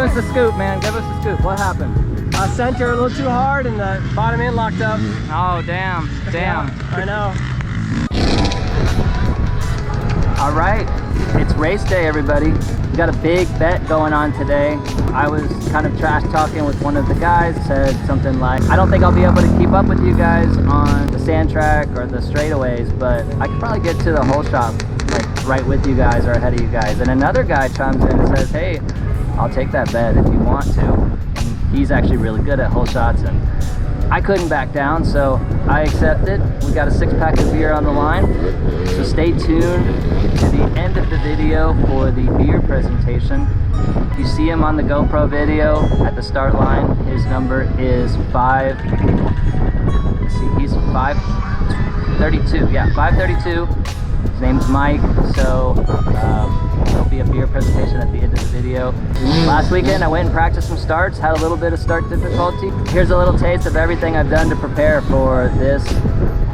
us the scoop, man. Give us the scoop. What happened? I sent her a little too hard and the bottom end locked up. Oh, damn. Damn. Yeah, I know. All right. It's race day, everybody. We got a big bet going on today. I was kind of trash talking with one of the guys, said something like, I don't think I'll be able to keep up with you guys on the sand track or the straightaways, but I could probably get to the hole shop like right with you guys or ahead of you guys. And another guy chimes in and says, hey, I'll take that bet if you want to. And he's actually really good at hole shots, and I couldn't back down, so I accepted. We got a 6-pack of beer on the line, so stay tuned to the end of the video for the beer presentation. You see him on the GoPro video at the start line. His number is 532. Yeah, 532. His name's Mike, so there'll be a beer presentation at the end of the video. Last weekend I went and practiced some starts, had a little bit of start difficulty. Here's a little taste of everything I've done to prepare for this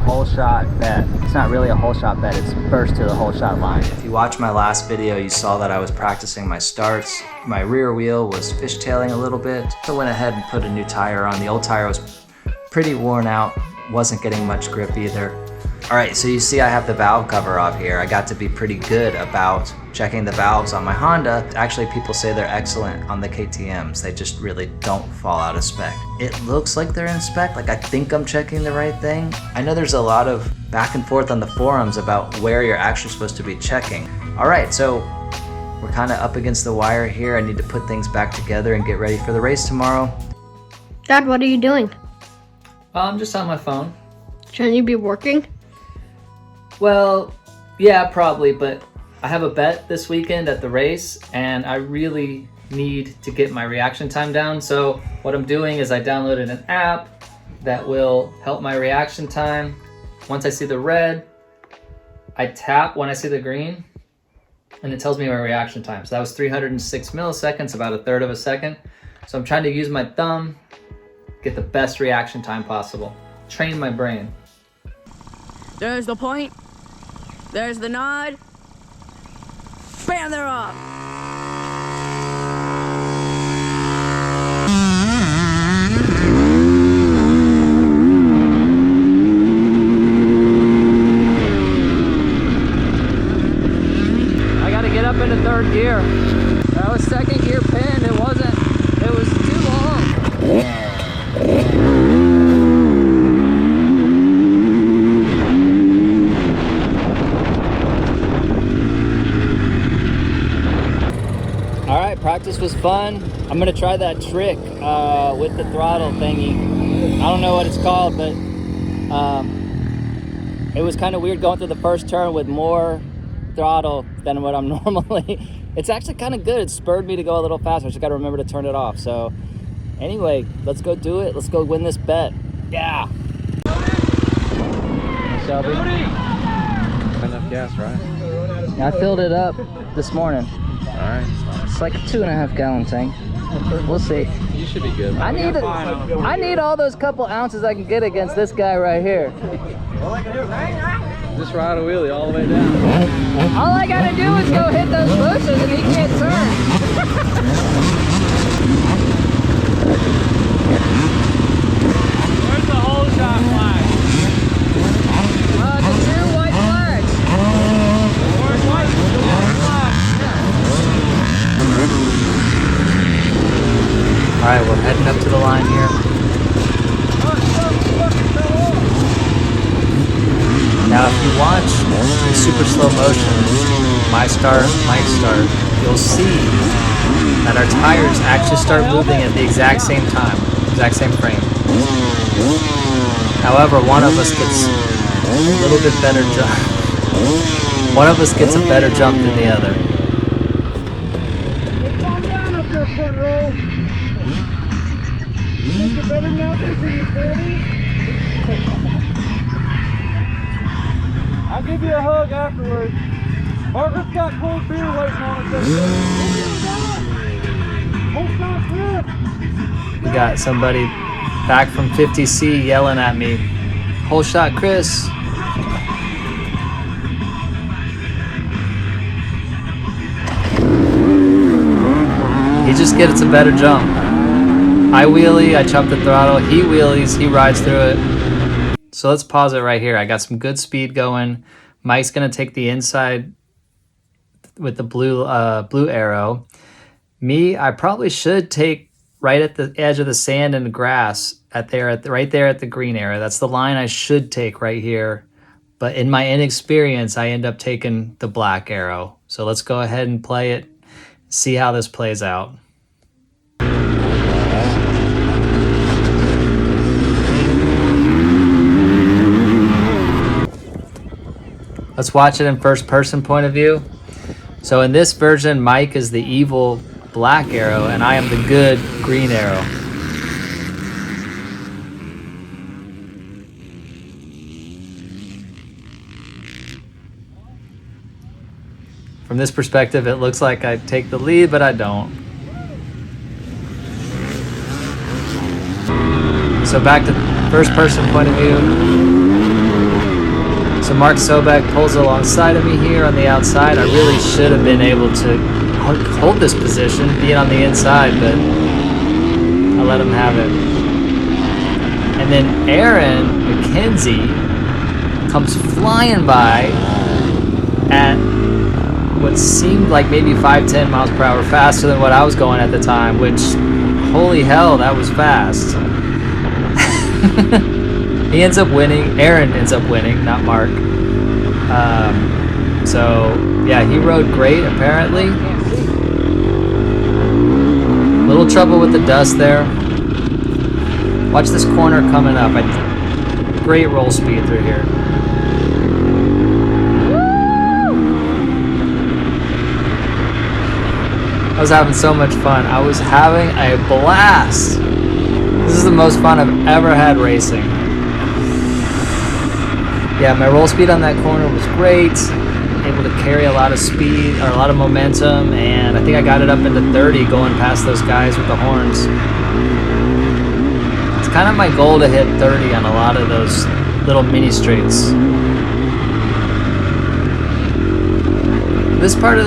hole shot bet. It's not really a hole shot bet, it's first to the hole shot line. If you watched my last video, you saw that I was practicing my starts. My rear wheel was fishtailing a little bit. So I went ahead and put a new tire on. The old tire was pretty worn out, wasn't getting much grip either. All right, so you see I have the valve cover off here. I got to be pretty good about checking the valves on my Honda. Actually, people say they're excellent on the KTMs. They just really don't fall out of spec. It looks like they're in spec, like I think I'm checking the right thing. I know there's a lot of back and forth on the forums about where you're actually supposed to be checking. All right, so we're kind of up against the wire here. I need to put things back together and get ready for the race tomorrow. Dad, what are you doing? I'm just on my phone. Shouldn't you be working? Well, yeah, probably, but I have a bet this weekend at the race, and I really need to get my reaction time down. So what I'm doing is I downloaded an app that will help my reaction time. Once I see the red, I tap when I see the green, and it tells me my reaction time. So that was 306 milliseconds, about a third of a second. So I'm trying to use my thumb, get the best reaction time possible. Train my brain. There's the point. There's the nod. Bam, they're off. I gotta get up into third gear. That was second gear pin. It was too long. Practice was fun. I'm gonna try that trick with the throttle thingy. I don't know what it's called, but it was kind of weird going through the first turn with more throttle than what I'm normally. It's actually kind of good. It spurred me to go a little faster. I just gotta remember to turn it off. So anyway, let's go do it. Let's go win this bet. Yeah. Shelby. Enough gas, right? I filled it up this morning. All right. It's like a 2.5 gallon tank. We'll see. You should be good. I need all those couple ounces I can get against this guy right here. Just ride a wheelie all the way down. All I gotta do is go hit those bushes and he can't turn. Where's the hole shot flag? The two white flags. Where's white flag? All right, we're heading up to the line here. Now, if you watch in super slow motion, my start, Mike's start, you'll see that our tires actually start moving at the exact same time, exact same frame. However, one of us gets a little bit better jump. One of us gets a better jump than the other. I'll give you a hug afterwards. Margaret's got cold beer waiting on us. We got somebody back from 50C yelling at me, "Hole shot, Chris." just gets a better jump. I wheelie, I chop the throttle, he wheelies, he rides through it. So let's pause it right here. I got some good speed going. Mike's gonna take the inside with the blue arrow. Me, I probably should take right at the edge of the sand and the grass right there at the green arrow. That's the line I should take right here. But in my inexperience, I end up taking the black arrow. So let's go ahead and play it, see how this plays out. Let's watch it in first person point of view. So in this version, Mike is the evil black arrow and I am the good green arrow. From this perspective, it looks like I take the lead, but I don't. So back to first person point of view. So Mark Sobek pulls alongside of me here on the outside. I really should have been able to hold this position, being on the inside, but I let him have it. And then Aaron McKenzie comes flying by at what seemed like maybe 5-10 miles per hour faster than what I was going at the time, which, holy hell, that was fast. He ends up winning. Aaron ends up winning, not Mark. So, yeah, he rode great, apparently. Little trouble with the dust there. Watch this corner coming up. Great roll speed through here. I was having so much fun. I was having a blast. This is the most fun I've ever had racing. Yeah, my roll speed on that corner was great. Able to carry a lot of speed, or a lot of momentum, and I think I got it up into 30 going past those guys with the horns. It's kind of my goal to hit 30 on a lot of those little mini straights. This part of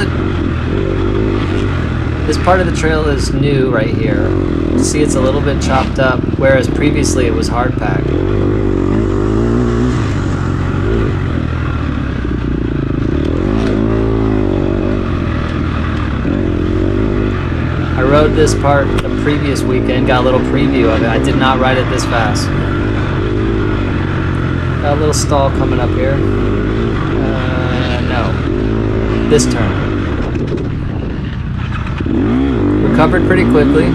the trail is new right here. You see, it's a little bit chopped up, whereas previously it was hard packed. I rode this part the previous weekend, got a little preview of it. I did not ride it this fast. Got a little stall coming up here. No. This turn. Recovered pretty quickly.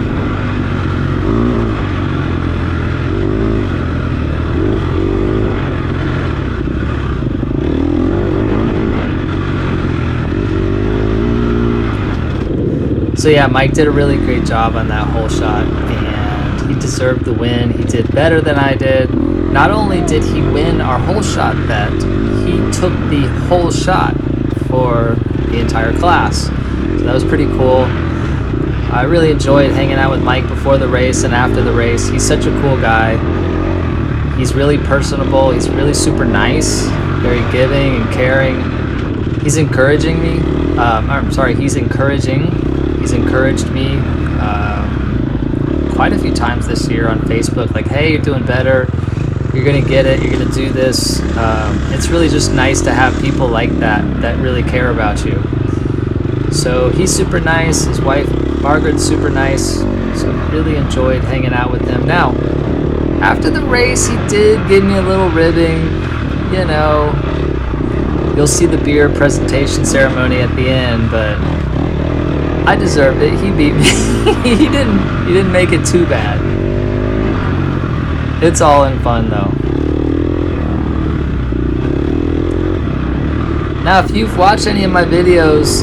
So yeah, Mike did a really great job on that hole shot, and he deserved the win. He did better than I did. Not only did he win our hole shot bet, he took the whole shot for the entire class. So that was pretty cool. I really enjoyed hanging out with Mike before the race and after the race. He's such a cool guy. He's really personable. He's really super nice, very giving and caring. He's encouraging me. He's encouraged me quite a few times this year on Facebook. Like, hey, you're doing better. You're gonna get it. You're gonna do this. It's really just nice to have people like that really care about you. So he's super nice. His wife Margaret's super nice. So really enjoyed hanging out with him. Now, after the race, he did give me a little ribbing. You know, you'll see the beer presentation ceremony at the end, but I deserved it. He beat me. He didn't make it too bad. It's all in fun though. Now, if you've watched any of my videos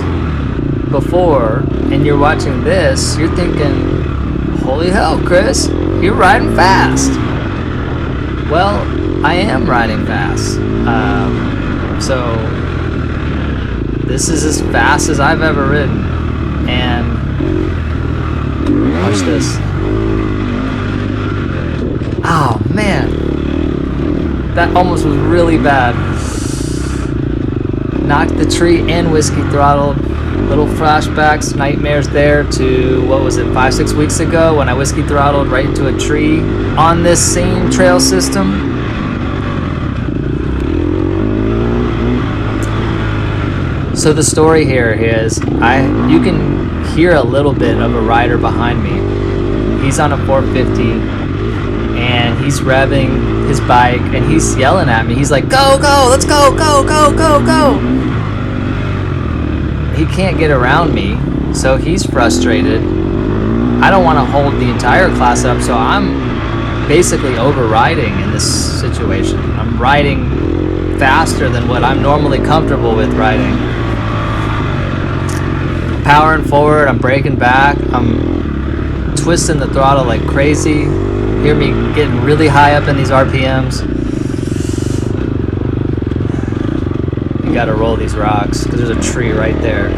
before and you're watching this, you're thinking, holy hell, Chris, you're riding fast. Well, I am riding fast. So this is as fast as I've ever ridden. And watch this. Oh man, that almost was really bad. Knocked the tree and whiskey throttled. Little flashbacks, nightmares there to, what was it, 5-6 weeks ago when I whiskey throttled right into a tree on this same trail system. So the story here is, you can hear a little bit of a rider behind me. He's on a 450 and he's revving his bike and he's yelling at me. He's like, go, go, let's go, go, go, go, go. He can't get around me, so he's frustrated. I don't want to hold the entire class up, so I'm basically overriding in this situation. I'm riding faster than what I'm normally comfortable with riding. Powering forward, I'm braking back, I'm twisting the throttle like crazy. Hear me getting really high up in these RPMs. You gotta roll these rocks because there's a tree right there.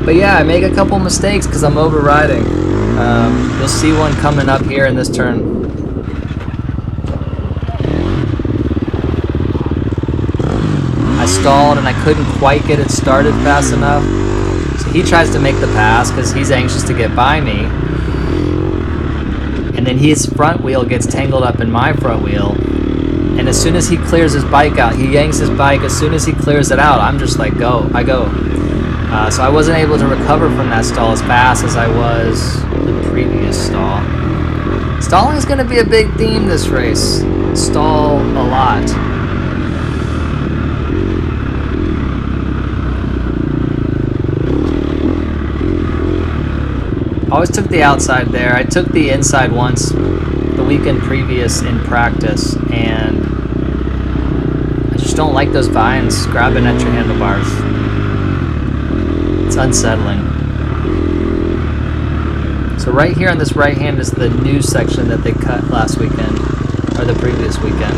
But yeah, I make a couple mistakes because I'm overriding. You'll see one coming up here in this turn. I stalled and I couldn't quite get it started fast enough. So he tries to make the pass because he's anxious to get by me. And then his front wheel gets tangled up in my front wheel. And as soon as he clears his bike out, he yanks his bike. As soon as he clears it out, I'm just like, go, I go. So I wasn't able to recover from that stall as fast as I was the previous stall. Stalling is going to be a big theme this race. Stall a lot. Always took the outside there. I took the inside once the weekend previous in practice, and I just don't like those vines grabbing at your handlebars. It's unsettling. So right here on this right hand is the new section that they cut last weekend, or the previous weekend.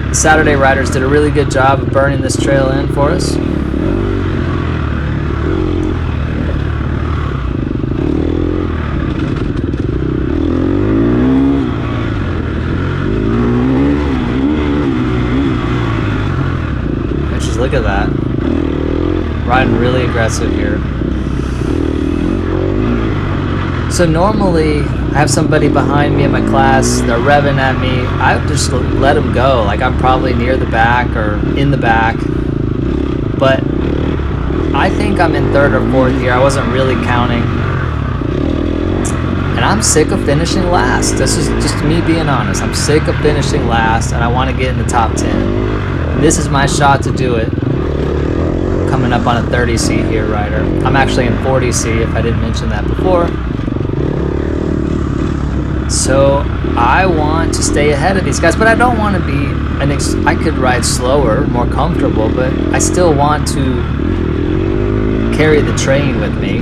The Saturday riders did a really good job of burning this trail in for us. Look at that. Riding really aggressive here. So normally I have somebody behind me in my class, they're revving at me. I just let them go, like I'm probably near the back or in the back. But I think I'm in third or fourth here. I wasn't really counting. And I'm sick of finishing last. This is just me being honest. I'm sick of finishing last and I want to get in the top 10. This is my shot to do it. Coming up on a 30C here, rider. I'm actually in 40C if I didn't mention that before. So I want to stay ahead of these guys, but I don't want to be I could ride slower, more comfortable, but I still want to carry the train with me.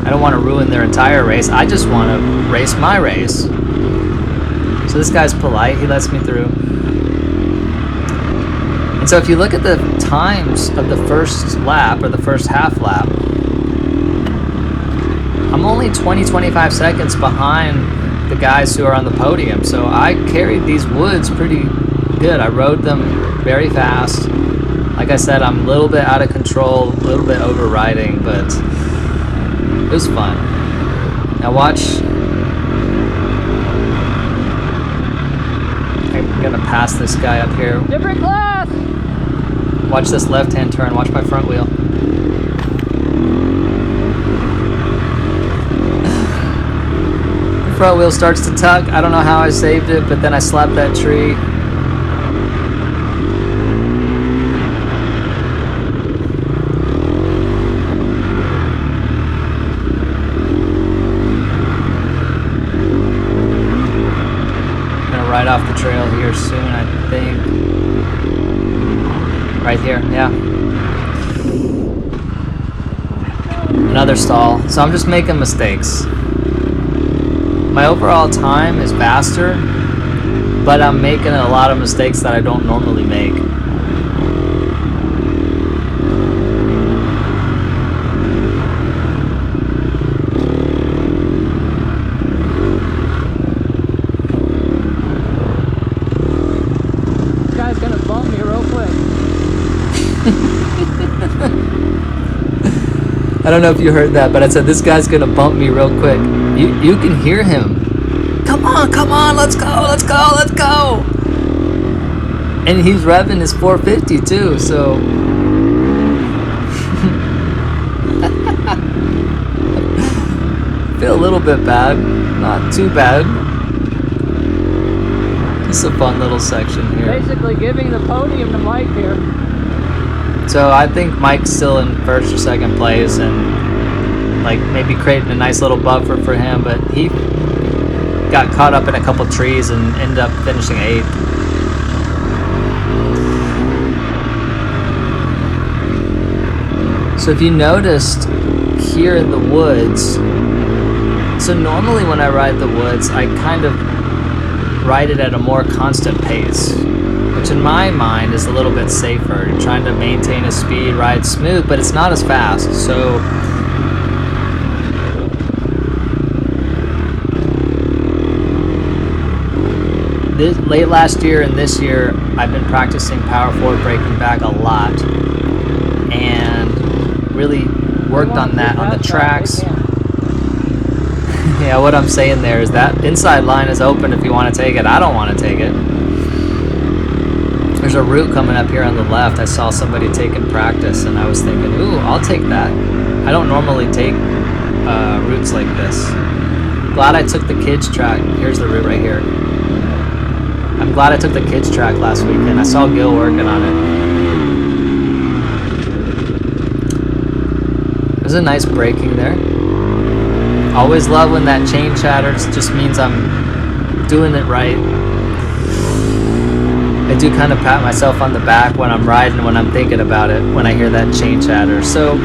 I don't want to ruin their entire race. I just want to race my race. So this guy's polite. He lets me through. And so if you look at the times of the first lap or the first half lap, I'm only 20-25 seconds behind the guys who are on the podium. So I carried these woods pretty good. I rode them very fast. Like I said, I'm a little bit out of control, a little bit overriding, but it was fun. Now watch. I'm gonna pass this guy up here. Different class! Watch this left-hand turn. Watch my front wheel. Front wheel starts to tuck. I don't know how I saved it, but then I slapped that tree. I'm gonna ride off the trail here soon, I think. Right here, yeah. Another stall. So I'm just making mistakes. My overall time is faster, but I'm making a lot of mistakes that I don't normally make. This guy's gonna bump me real quick. I don't know if you heard that, but I said this guy's gonna bump me real quick. You can hear him. Come on, let's go. And he's revving his 450 too, so feel a little bit bad, not too bad. It's a fun little section here. Basically giving the podium to Mike here. So I think Mike's still in first or second place, and like maybe creating a nice little buffer for him, but he got caught up in a couple trees and ended up finishing 8th. So if you noticed here in the woods, so normally when I ride the woods, I kind of ride it at a more constant pace, which in my mind is a little bit safer. You're trying to maintain a speed, ride smooth, but it's not as fast. So late last year and this year, I've been practicing power forward braking back a lot and really worked on that on the tracks. Yeah, what I'm saying there is that inside line is open if you want to take it. I don't want to take it. There's a route coming up here on the left. I saw somebody taking practice and I was thinking, ooh, I'll take that. I don't normally take routes like this. Glad I took the kids track. Here's the route right here. I'm glad I took the kids track last weekend. I saw Gil working on it. There's a nice braking there. Always love when that chain chatters. Just means I'm doing it right. I do kind of pat myself on the back when I'm riding, when I'm thinking about it, when I hear that chain chatter. So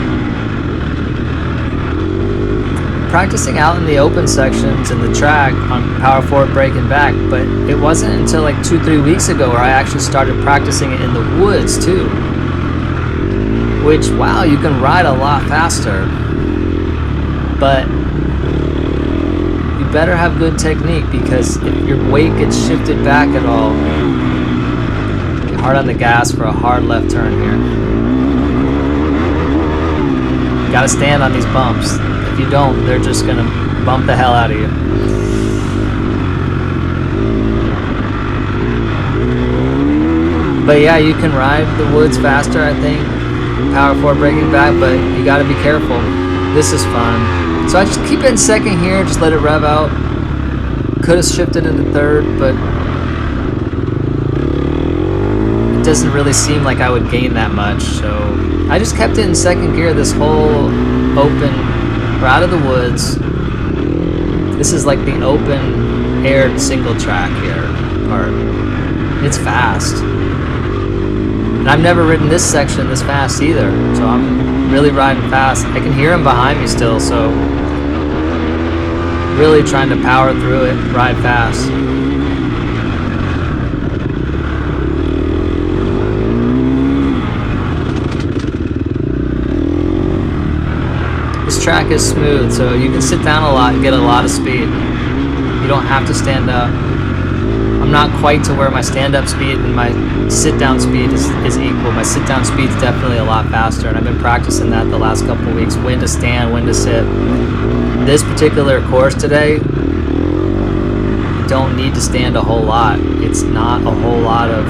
practicing out in the open sections in the track on power forward braking back, but it wasn't until like 2-3 weeks ago where I actually started practicing it in the woods too. Which, wow, you can ride a lot faster, but you better have good technique, because if your weight gets shifted back at all, get hard on the gas for a hard left turn here. You gotta stand on these bumps. If you don't, they're just gonna bump the hell out of you. But yeah, you can ride the woods faster, I think. Power forward braking back, but you gotta be careful. This is fun. So I just keep it in second here, just let it rev out. Could have shifted into third, but it doesn't really seem like I would gain that much. So I just kept it in second gear this whole open, we're out of the woods. This is like the open aired single track here part. It's fast. And I've never ridden this section this fast either, so I'm really riding fast. I can hear him behind me still, so really trying to power through it, ride fast. This track is smooth, so you can sit down a lot and get a lot of speed. You don't have to stand up. I'm not quite to where my stand-up speed and my sit-down speed is equal. My sit-down speed is definitely a lot faster, and I've been practicing that the last couple of weeks. When to stand, when to sit. This particular course today, you don't need to stand a whole lot. It's not a whole lot of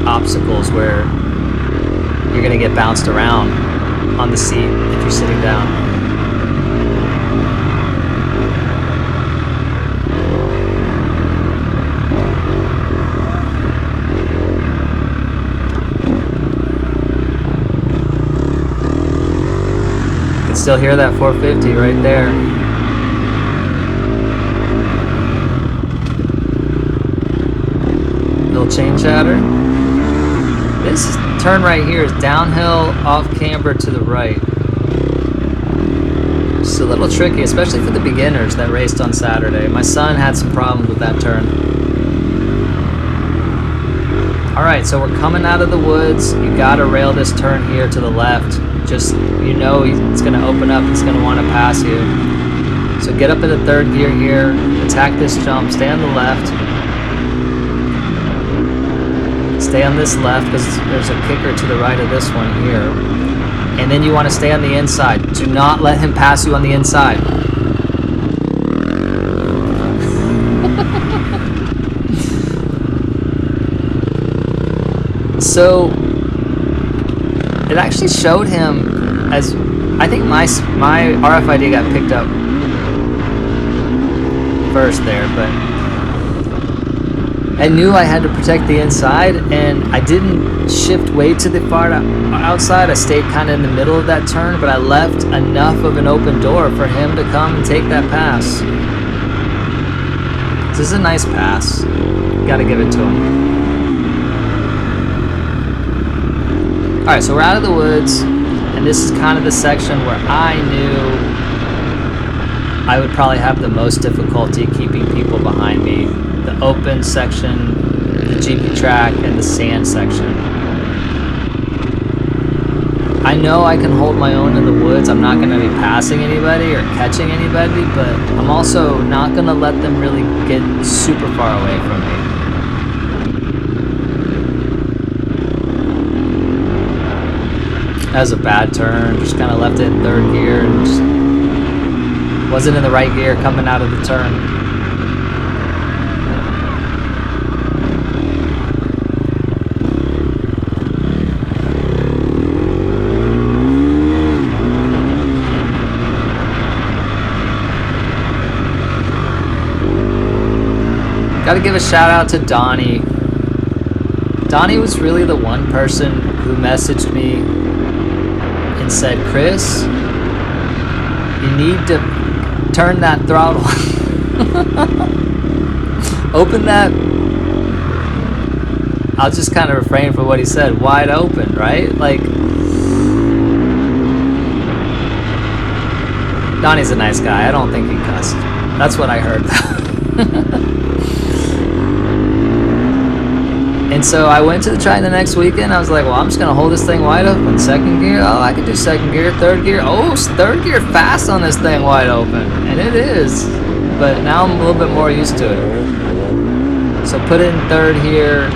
obstacles where you're gonna get bounced around on the seat if you're sitting down. Still hear that 450 right there. Little chain chatter. This turn right here is downhill off camber to the right. It's a little tricky, especially for the beginners that raced on Saturday. My son had some problems with that turn. Alright, so we're coming out of the woods. You gotta rail this turn here to the left. Just, you know, it's going to open up, it's going to want to pass you. So get up into third gear here, attack this jump, stay on the left. Stay on this left because there's a kicker to the right of this one here. and then you want to stay on the inside. Do not let him pass you on the inside. So it actually showed him as, I think my RFID got picked up first there, but I knew I had to protect the inside, and I didn't shift way to the far outside. I stayed kind of in the middle of that turn, but I left enough of an open door for him to come and take that pass. This is a nice pass. Gotta give it to him. Alright, so we're out of the woods, and this is kind of the section where I knew I would probably have the most difficulty keeping people behind me. The open section, the GP track, and the sand section. I know I can hold my own in the woods. I'm not going to be passing anybody or catching anybody, but I'm also not going to let them really get super far away from me. That was a bad turn. Just kind of left it in third gear and just wasn't in the right gear coming out of the turn. Gotta give a shout out to Donnie. Donnie was really the one person who messaged me and said, Chris, you need to turn that throttle. Open that. I'll just kind of refrain from what he said. Wide open, right? Like, Donnie's a nice guy. I don't think he cussed. That's what I heard. And so I went to the track the next weekend. I was like, well, I'm just going to hold this thing wide open. Second gear, oh, I can do second gear. Third gear, oh, third gear fast on this thing wide open. And it is. But now I'm a little bit more used to it. So put it in third here.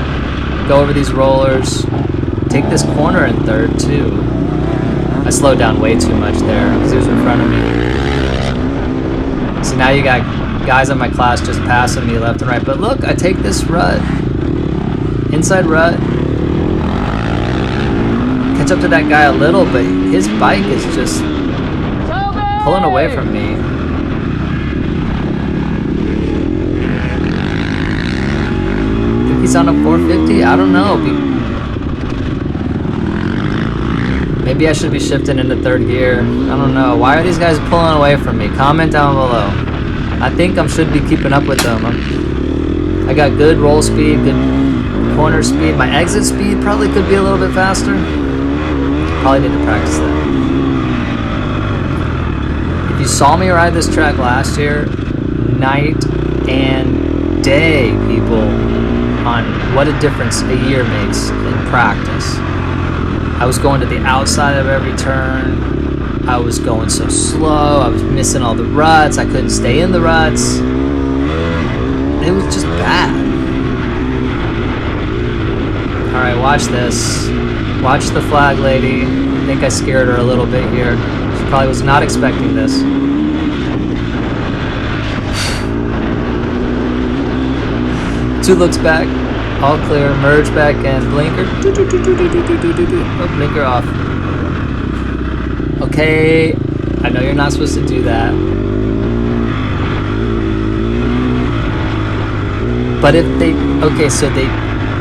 Go over these rollers. Take this corner in third, too. I slowed down way too much there because he was in front of me. So now you got guys in my class just passing me left and right. But look, I take this rut. Inside rut, catch up to that guy a little, but his bike is just pulling away from me. I think he's on a 450, I don't know. Maybe I should be shifting into third gear. I don't know. Why are these guys pulling away from me? Comment down below. I think I should be keeping up with them. I got good roll speed, good corner speed. My exit speed probably could be a little bit faster. Probably need to practice that. If you saw me ride this track last year, night and day, people, on what a difference a year makes in practice. I was going to the outside of every turn. I was going so slow. I was missing all the ruts. I couldn't stay in the ruts. It was just bad. Alright, watch this. Watch the flag lady. I think I scared her a little bit here. She probably was not expecting this. Two looks back. All clear. Merge back and blinker. Oh, blinker off. Okay. I know you're not supposed to do that. But if they... Okay, so they...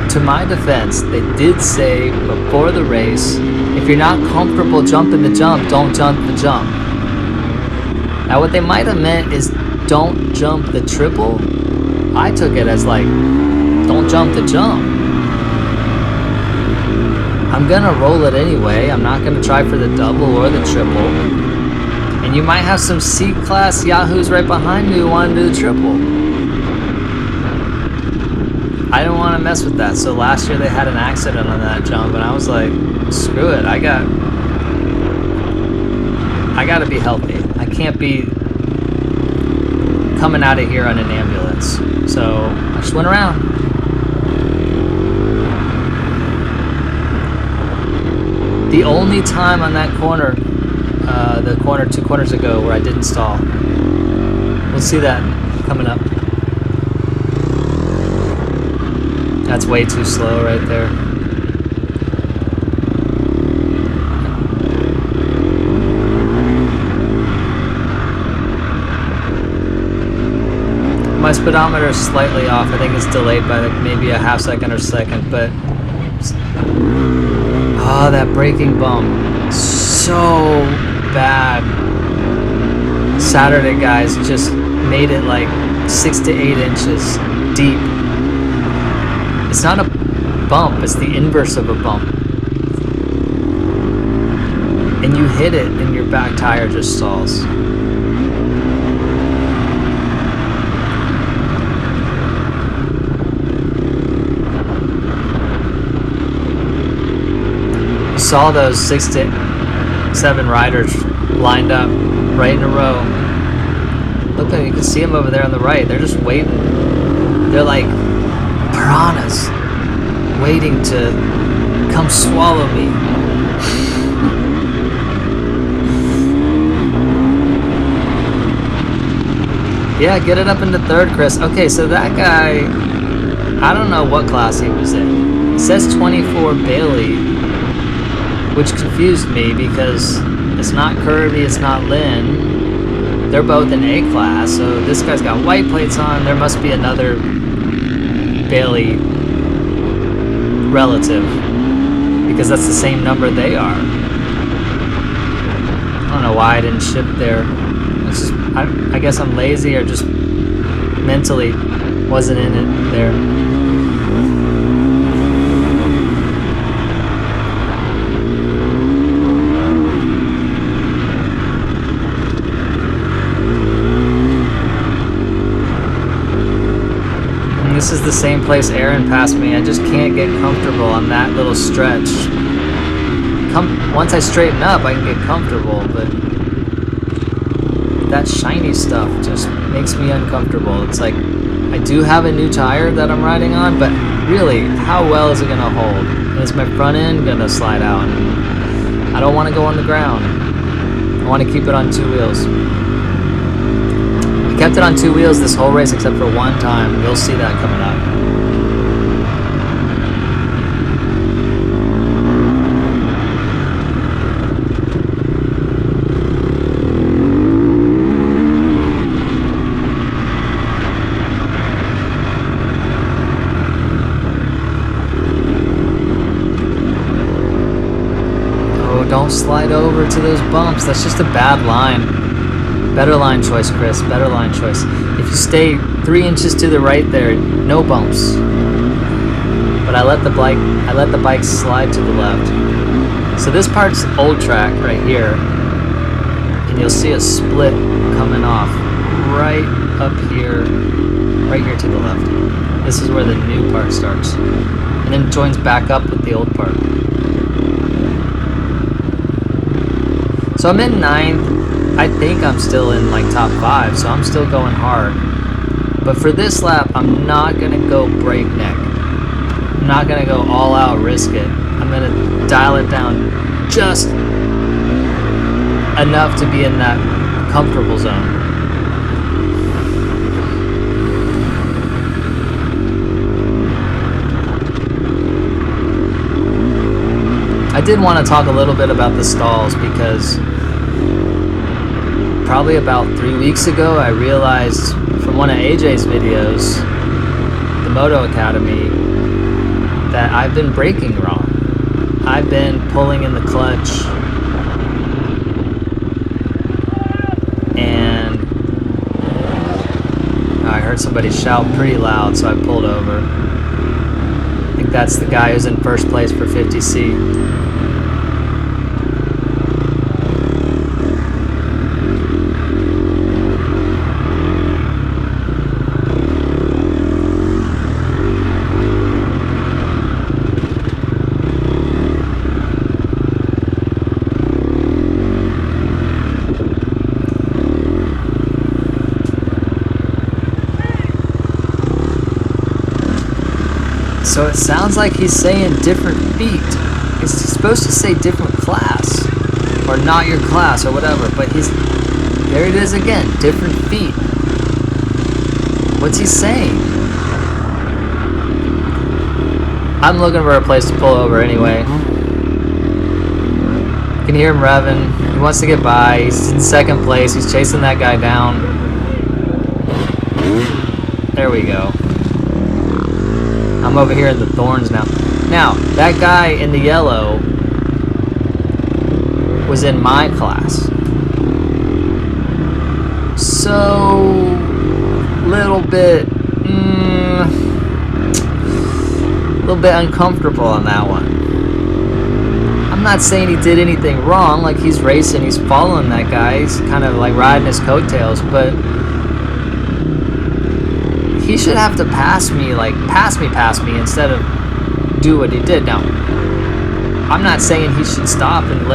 To my defense, they did say before the race, if you're not comfortable jumping the jump, don't jump the jump. Now what they might have meant is don't jump the triple. I took it as like, don't jump the jump. I'm gonna roll it anyway. I'm not gonna try for the double or the triple. And you might have some C-class yahoos right behind me who want to do the triple. I didn't want to mess with that. So last year they had an accident on that jump, and I was like, screw it. I got to be healthy. I can't be coming out of here on an ambulance. So I just went around. The only time on that corner, the corner 2 corners ago where I didn't stall. We'll see that coming up. That's way too slow right there. My speedometer is slightly off. I think it's delayed by like maybe a half second or second, but oh, that braking bump, so bad. Saturday guys just made it like 6 to 8 inches deep. It's not a bump, it's the inverse of a bump. And you hit it and your back tire just stalls. Saw those 6 to 7 riders lined up right in a row. Look, you can see them over there on the right. They're just waiting. They're like piranhas waiting to come swallow me. Yeah, get it up into 3rd, Chris. Okay, so that guy, I don't know what class he was in. It says 24 Bailey, which confused me because it's not Kirby, it's not Lynn. They're both in A class, so this guy's got white plates on. There must be another Bailey relative because that's the same number they are. I don't know why I didn't ship there. It's just, I guess I'm lazy or just mentally wasn't in it there. This is the same place Aaron passed me. I just can't get comfortable on that little stretch. Once I straighten up, I can get comfortable, but that shiny stuff just makes me uncomfortable. It's like, I do have a new tire that I'm riding on, but really, how well is it gonna hold? And is my front end gonna slide out? I don't wanna go on the ground. I wanna keep it on 2 wheels. I kept it on 2 wheels this whole race except for one time. You'll see that coming up. Oh, don't slide over to those bumps. That's just a bad line. Better line choice, Chris. Better line choice. If you stay 3 inches to the right there, no bumps. But I let the bike slide to the left. So this part's old track right here, and you'll see a split coming off right up here, right here to the left. This is where the new part starts, and then joins back up with the old part. So I'm in 9th. I think I'm still in like top 5, so I'm still going hard. But for this lap, I'm not gonna go breakneck. I'm not gonna go all out, risk it. I'm gonna dial it down just enough to be in that comfortable zone. I did want to talk a little bit about the stalls because probably about 3 weeks ago, I realized from one of AJ's videos, the Moto Academy, that I've been braking wrong. I've been pulling in the clutch and I heard somebody shout pretty loud, so I pulled over. I think that's the guy who's in first place for 50C. So it sounds like he's saying different feet. It's supposed to say different class, or not your class, or whatever, but there it is again, different feet. What's he saying? I'm looking for a place to pull over anyway. You can hear him revving. He wants to get by. He's in second place. He's chasing that guy down. There we go. I'm over here in the thorns now. Now, that guy in the yellow was in my class. So, little bit uncomfortable on that one. I'm not saying he did anything wrong, like he's racing, he's following that guy, he's kind of like riding his coattails, but he should have to pass me instead of do what he did. Now, I'm not saying he should stop and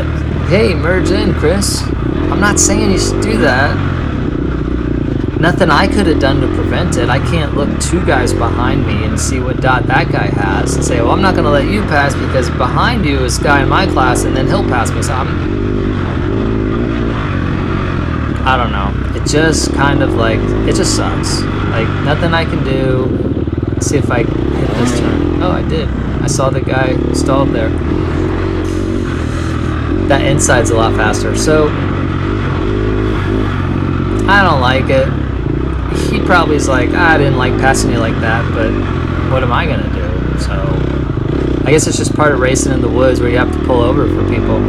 hey, merge in, Chris. I'm not saying he should do that. Nothing I could have done to prevent it. I can't look two guys behind me and see what dot that guy has and say, well, I'm not going to let you pass because behind you is a guy in my class and then he'll pass me. So I don't know. It just kind of like, it just sucks. Like, nothing I can do. Let's see if I hit this turn. Oh, I did. I saw the guy stalled there. That inside's a lot faster. So, I don't like it. He probably is like, I didn't like passing you like that, but what am I going to do? So, I guess it's just part of racing in the woods where you have to pull over for people.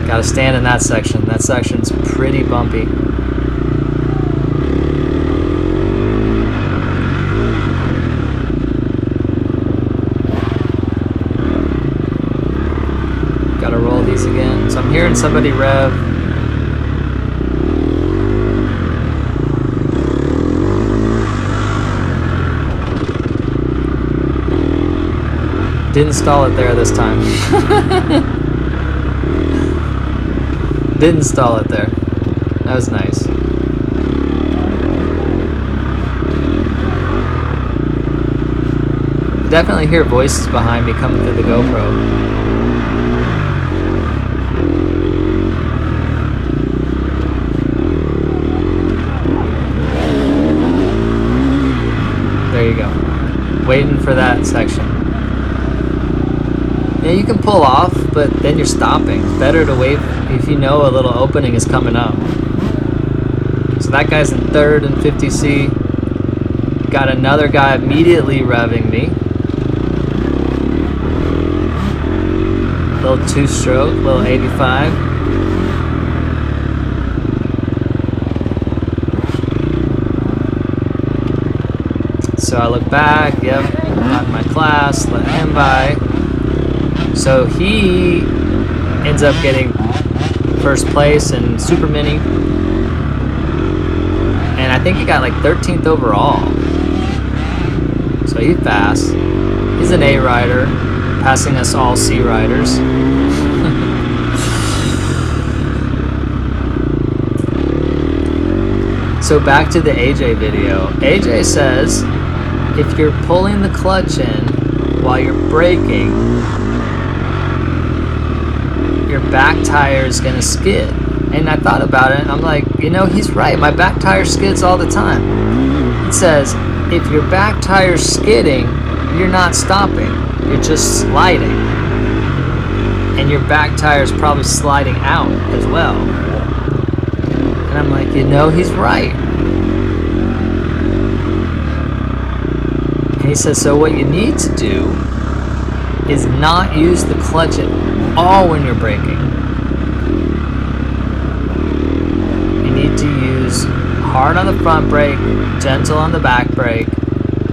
Gotta stand in that section. That section's pretty bumpy. Gotta roll these again. So I'm hearing somebody rev. Didn't stall it there this time. Didn't stall it there. That was nice. Definitely hear voices behind me coming through the GoPro. There you go. Waiting for that section. Yeah, you can pull off, but then you're stopping. It's better to wait if you know a little opening is coming up. So that guy's in third and 50C. Got another guy immediately revving me. Little two-stroke, little 85. So I look back, yep, not in my class, let him by. So he ends up getting first place in Super Mini. And I think he got like 13th overall. So he's fast. He's an A rider, passing us all C riders. So back to the AJ video. AJ says if you're pulling the clutch in while you're braking, your back tire is gonna skid. And I thought about it and I'm like, you know, he's right. My back tire skids all the time. It says if your back tire's skidding, you're not stopping. You're just sliding. And your back tire's probably sliding out as well. And I'm like, you know, he's right. And he says, so what you need to do is not use the clutch at all when you're braking. You need to use hard on the front brake, gentle on the back brake,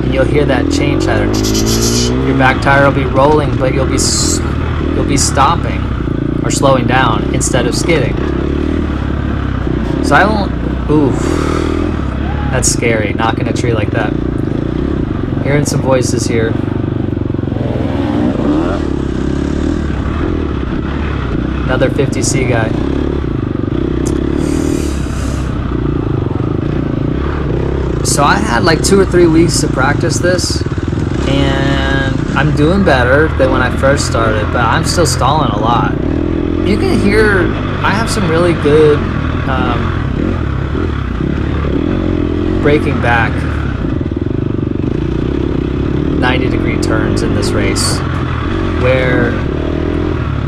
and you'll hear that chain chatter. Your back tire will be rolling, but you'll be stopping or slowing down instead of skidding. So I won't. Oof, that's scary. Knocking a tree like that. Hearing some voices here. Another 50C guy. So I had like 2 or 3 weeks to practice this, and I'm doing better than when I first started, but I'm still stalling a lot. You can hear I have some really good braking back 90-degree turns in this race, where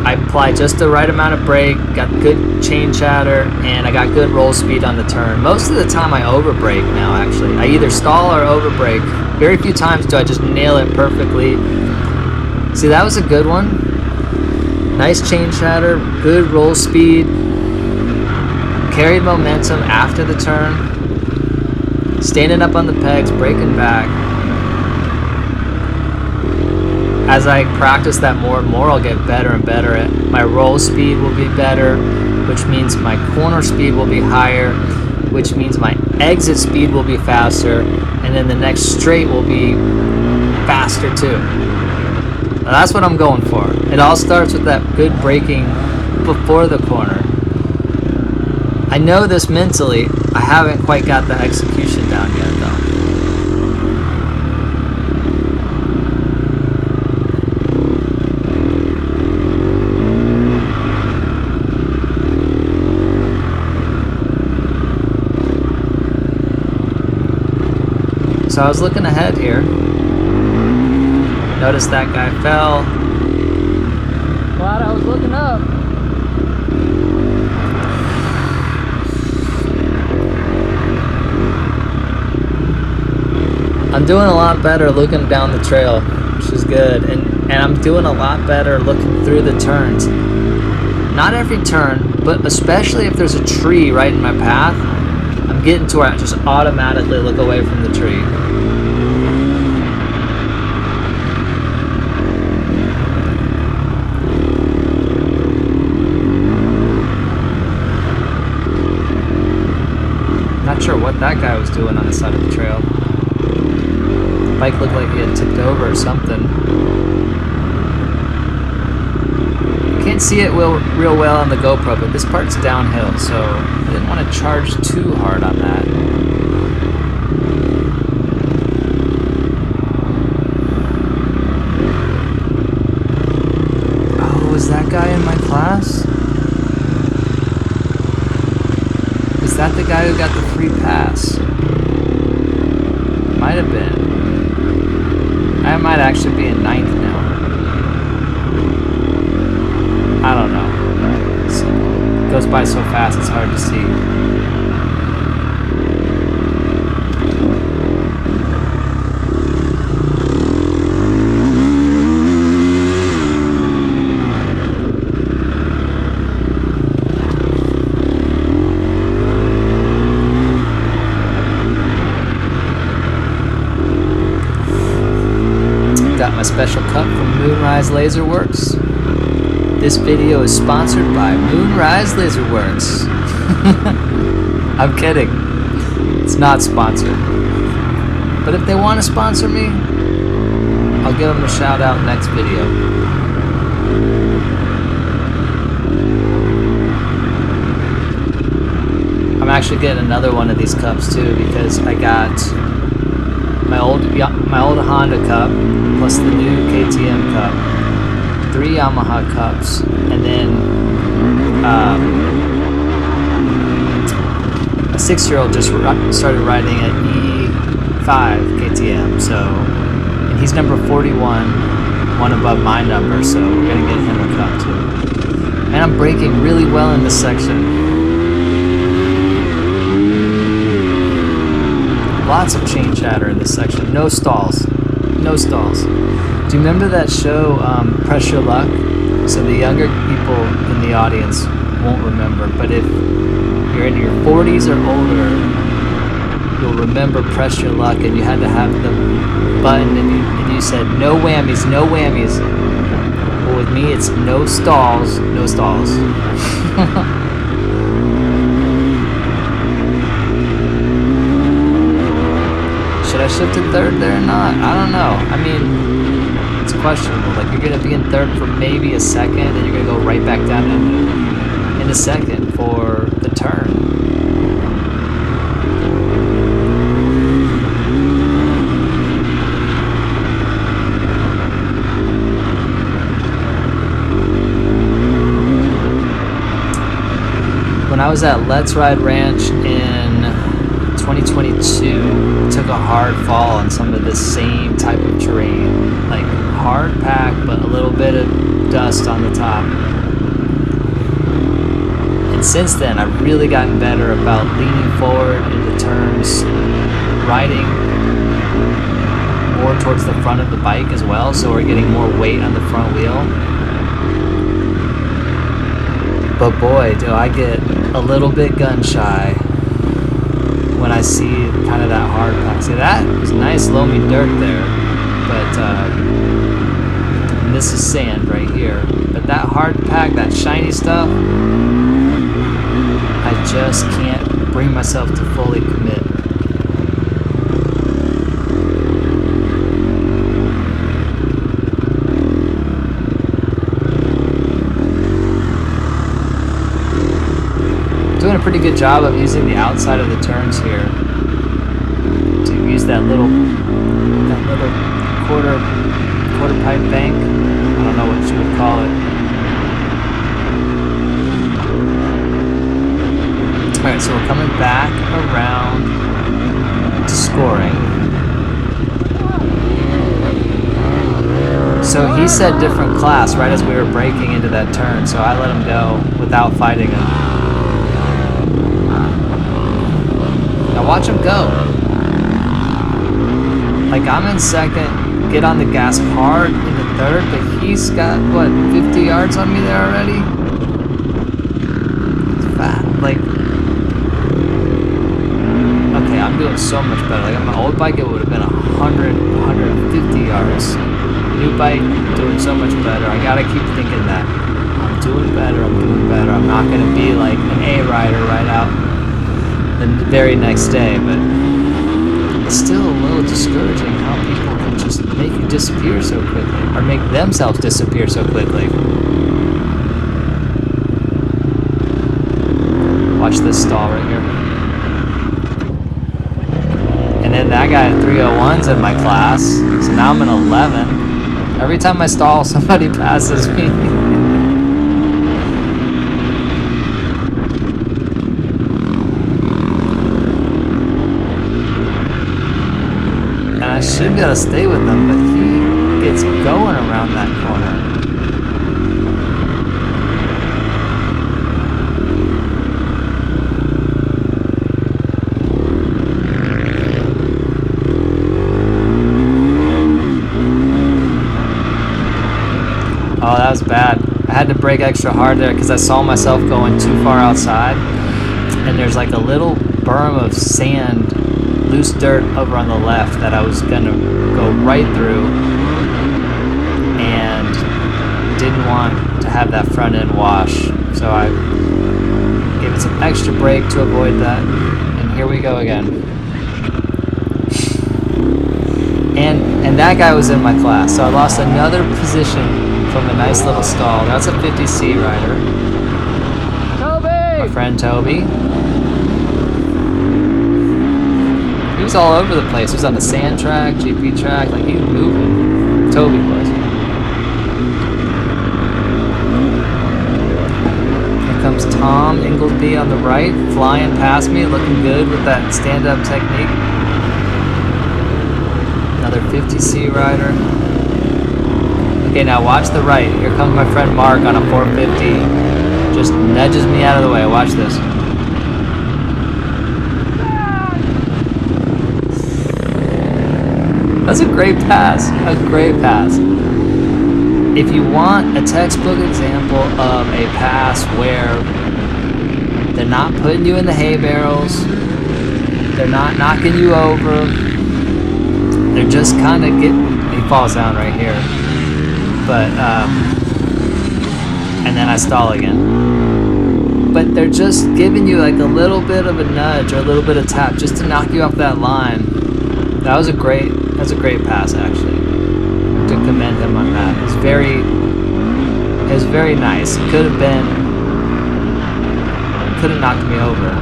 I apply just the right amount of brake, got good chain chatter, and I got good roll speed on the turn. Most of the time I overbrake now, actually. I either stall or overbrake. Very few times do I just nail it perfectly. See, that was a good one. Nice chain chatter, good roll speed, carried momentum after the turn, standing up on the pegs, braking back. As I practice that more and more, I'll get better and better at my roll speed will be better, which means my corner speed will be higher, which means my exit speed will be faster, and then the next straight will be faster too. Now that's what I'm going for. It all starts with that good braking before the corner. I know this mentally. I haven't quite got the execution down yet though. So I was looking ahead here. Noticed that guy fell. Glad I was looking up. I'm doing a lot better looking down the trail, which is good. And I'm doing a lot better looking through the turns. Not every turn, but especially if there's a tree right in my path, I'm getting to where I just automatically look away from the tree. Not sure what that guy was doing on the side of the trail. The bike looked like he had tipped over or something. Can't see it real well on the GoPro, but this part's downhill, so I didn't want to charge too hard on that. Oh, is that guy in my class? Is that the guy who got the free pass? Might have been. I might actually be in 9th now. I don't know. It goes by so fast it's hard to see. Got my special cup from Moonrise Laser Works. This video is sponsored by Moonrise Laser Works. I'm kidding. It's not sponsored. But if they want to sponsor me, I'll give them a shout out next video. I'm actually getting another one of these cups too because I got my old Honda cup plus the new KTM cup, 3 Yamaha cups, and then a 6-year-old just started riding an E5 KTM, so, and he's number 41, one above my number, so we're gonna get him a cup too. And I'm braking really well in this section. Lots of chain chatter in this section. No stalls. No stalls. Do you remember that show, Press Your Luck? So the younger people in the audience won't remember, but if you're in your 40s or older, you'll remember Press Your Luck, and you had to have the button, and you said, no whammies, no whammies. Well, with me, it's no stalls, no stalls. Should I shift to 3rd there or not? I don't know. I mean, it's questionable. Like, you're going to be in 3rd for maybe a second, and you're going to go right back down in a second for the turn. was at Let's Ride Ranch in 2022. Took a hard fall on some of the same type of terrain, like hard pack but a little bit of dust on the top. And since then I've really gotten better about leaning forward into turns, riding more towards the front of the bike as well, so we're getting more weight on the front wheel. But boy, do I get a little bit gun shy when I see kind of that hard pack. See, that was nice loamy dirt there, but and this is sand right here. But that hard pack, that shiny stuff, I just can't bring myself to fully commit. Doing a pretty good job of using the outside of the turns here to use that little quarter pipe bank. I don't know what you would call it. Alright, so we're coming back around to scoring. So he said different class right as we were braking into that turn, so I let him go without fighting him. Now watch him go. Like, I'm in second, get on the gas hard into third, but he's got, what, 50 yards on me there already? It's fat. Like, okay, I'm doing so much better. Like, on my old bike, it would have been 100, 150 yards. New bike, doing so much better. I gotta keep thinking that. I'm doing better, I'm not gonna be like an A rider right out the very next day, but it's still a little discouraging how people can just make you disappear so quickly, or make themselves disappear so quickly. Watch this stall right here. And then that guy at 301's in my class, so now I'm in 11. Every time I stall, somebody passes me. I should be able to stay with him, but he gets going around that corner. Oh, that was bad. I had to brake extra hard there because I saw myself going too far outside, and there's like a little berm of sand, loose dirt over on the left that I was gonna go right through, and didn't want to have that front end wash, so I gave it some extra brake to avoid that, and here we go again. And that guy was in my class, so I lost another position from a nice little stall. That's a 50C rider. Toby! My friend Toby. He was all over the place. He was on the sand track, GP track, like he was moving. Toby was. Here comes Tom Ingleby on the right, flying past me, looking good with that stand-up technique. Another 50C rider. Okay, now watch the right. Here comes my friend Mark on a 450. Just nudges me out of the way. Watch this. That's a great pass. A great pass. If you want a textbook example of a pass where they're not putting you in the hay barrels, they're not knocking you over, they're just kind of getting... He falls down right here. But, and then I stall again. But they're just giving you like a little bit of a nudge or a little bit of tap just to knock you off that line. That was a great pass, actually. To commend him on that. It was very nice. Could have knocked me over.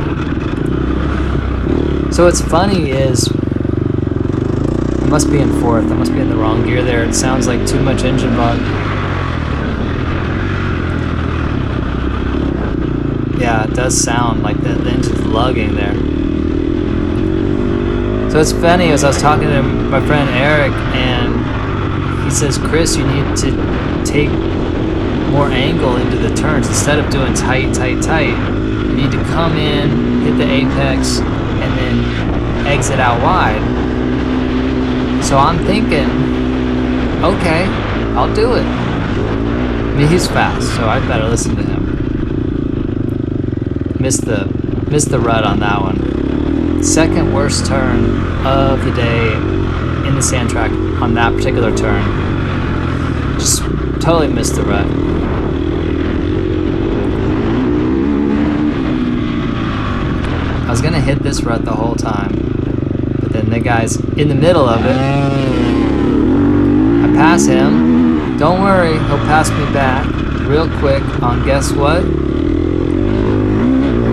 So what's funny is, I must be in fourth. I must be in the wrong gear there. It sounds like too much engine bug. Yeah, it does sound like the engine's lugging there. So it's funny, as I was talking to my friend Eric, and he says, Chris, you need to take more angle into the turns. Instead of doing tight, you need to come in, hit the apex, and then exit out wide. So I'm thinking, okay, I'll do it. I mean, he's fast, so I better listen to him. Missed the rut on that one. Second worst turn of the day in the sand track on that particular turn. Just totally missed the rut. I was gonna hit this rut the whole time, but then the guy's in the middle of it. I pass him. Don't worry, he'll pass me back real quick on guess what?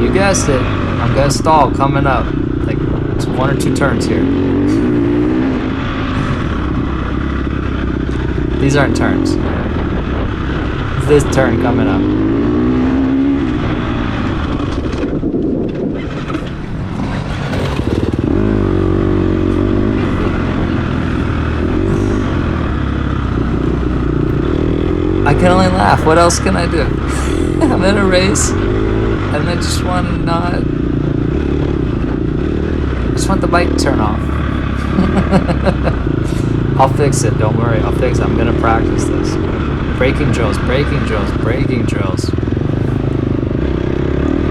You guessed it. I'm gonna stall coming up. Like, it's 1 or 2 turns here. These aren't turns. It's this turn coming up. I can only laugh. What else can I do? I'm in a race, and I just want to not. I just want the bike to turn off. I'll fix it. Don't worry. I'll fix it. I'm gonna practice this. Braking drills.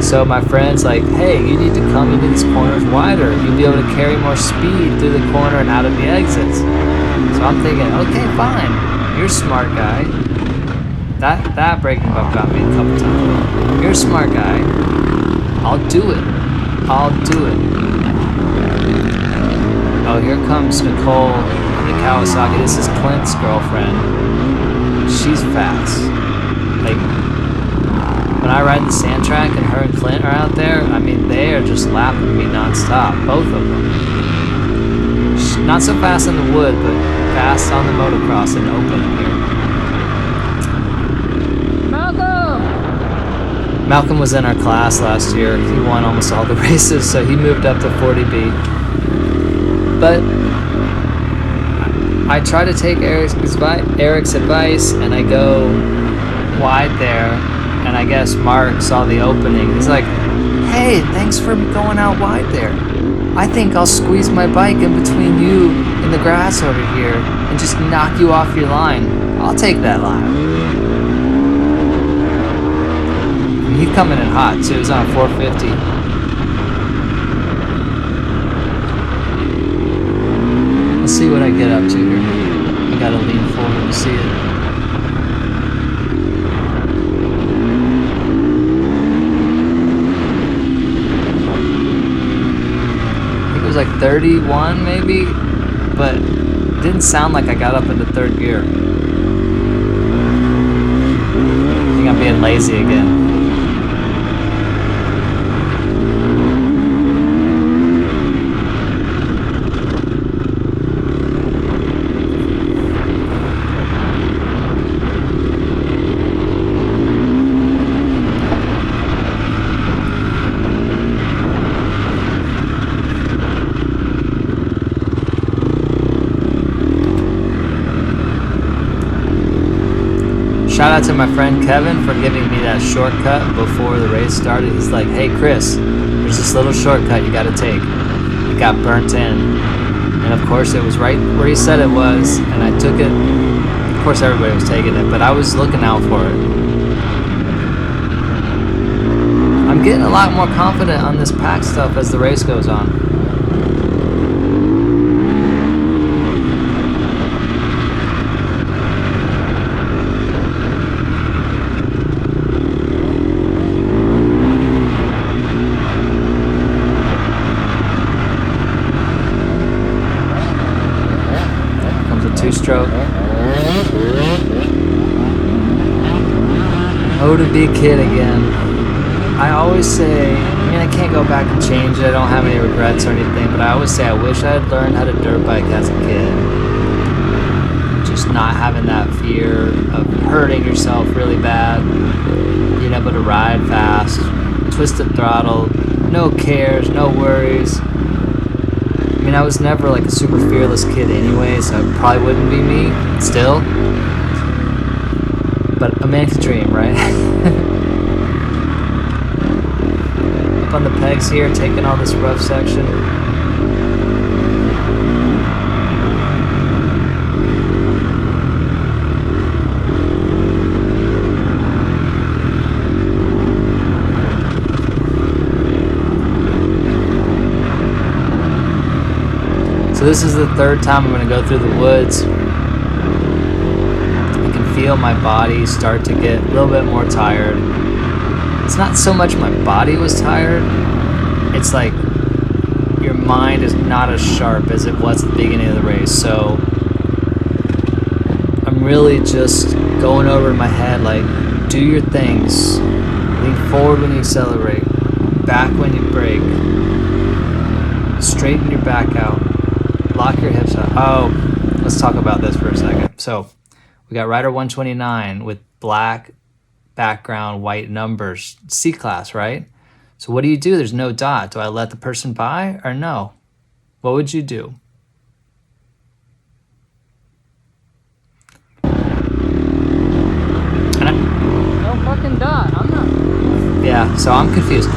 So my friend's like, hey, you need to come into these corners wider. You'll be able to carry more speed through the corner and out of the exits. So I'm thinking, okay, fine. You're a smart guy. That braking bump got me a couple times. You're a smart guy. I'll do it. Oh, here comes Nicole in the Kawasaki. This is Clint's girlfriend. She's fast. Like, when I ride the sand track and her and Clint are out there, I mean, they are just lapping me nonstop. Both of them. Not so fast in the wood, but fast on the motocross and open here. Malcolm was in our class last year. He won almost all the races, so he moved up to 40B. But I try to take Eric's advice, and I go wide there, and I guess Mark saw the opening. He's like, hey, thanks for going out wide there. I think I'll squeeze my bike in between you and the grass over here and just knock you off your line. I'll take that line. He's coming in hot too. He's on 450. Let's see what I get up to here. I gotta lean forward to see it. I think it was like 31 maybe, but it didn't sound like I got up into third gear. I think I'm being lazy again. Shout out to my friend Kevin for giving me that shortcut before the race started. He's like, hey Chris, there's this little shortcut you gotta take. It got burnt in. And of course it was right where he said it was, and I took it. Of course everybody was taking it, but I was looking out for it. I'm getting a lot more confident on this pack stuff as the race goes on. Two-stroke. Oh, to be a kid again. I always say, I mean, I can't go back and change it. I don't have any regrets or anything, but I always say I wish I had learned how to dirt bike as a kid. Just not having that fear of hurting yourself really bad. Being able to ride fast, twisted throttle, no cares, no worries. I mean, I was never like a super fearless kid anyway, so it probably wouldn't be me still. But a man can dream, right? Up on the pegs here, taking all this rough section. So this is the third time I'm going to go through the woods. I can feel my body start to get a little bit more tired. It's not so much my body was tired, it's like your mind is not as sharp as it was at the beginning of the race. So I'm really just going over in my head like, do your things, lean forward when you accelerate, back when you brake, straighten your back out, lock your hips out. Oh, let's talk about this for a second. So we got rider 129 with black background, white numbers, C-class, right? So what do you do? There's no dot. Do I let the person by or no? What would you do? No fucking dot. I'm not. Yeah, so I'm confused.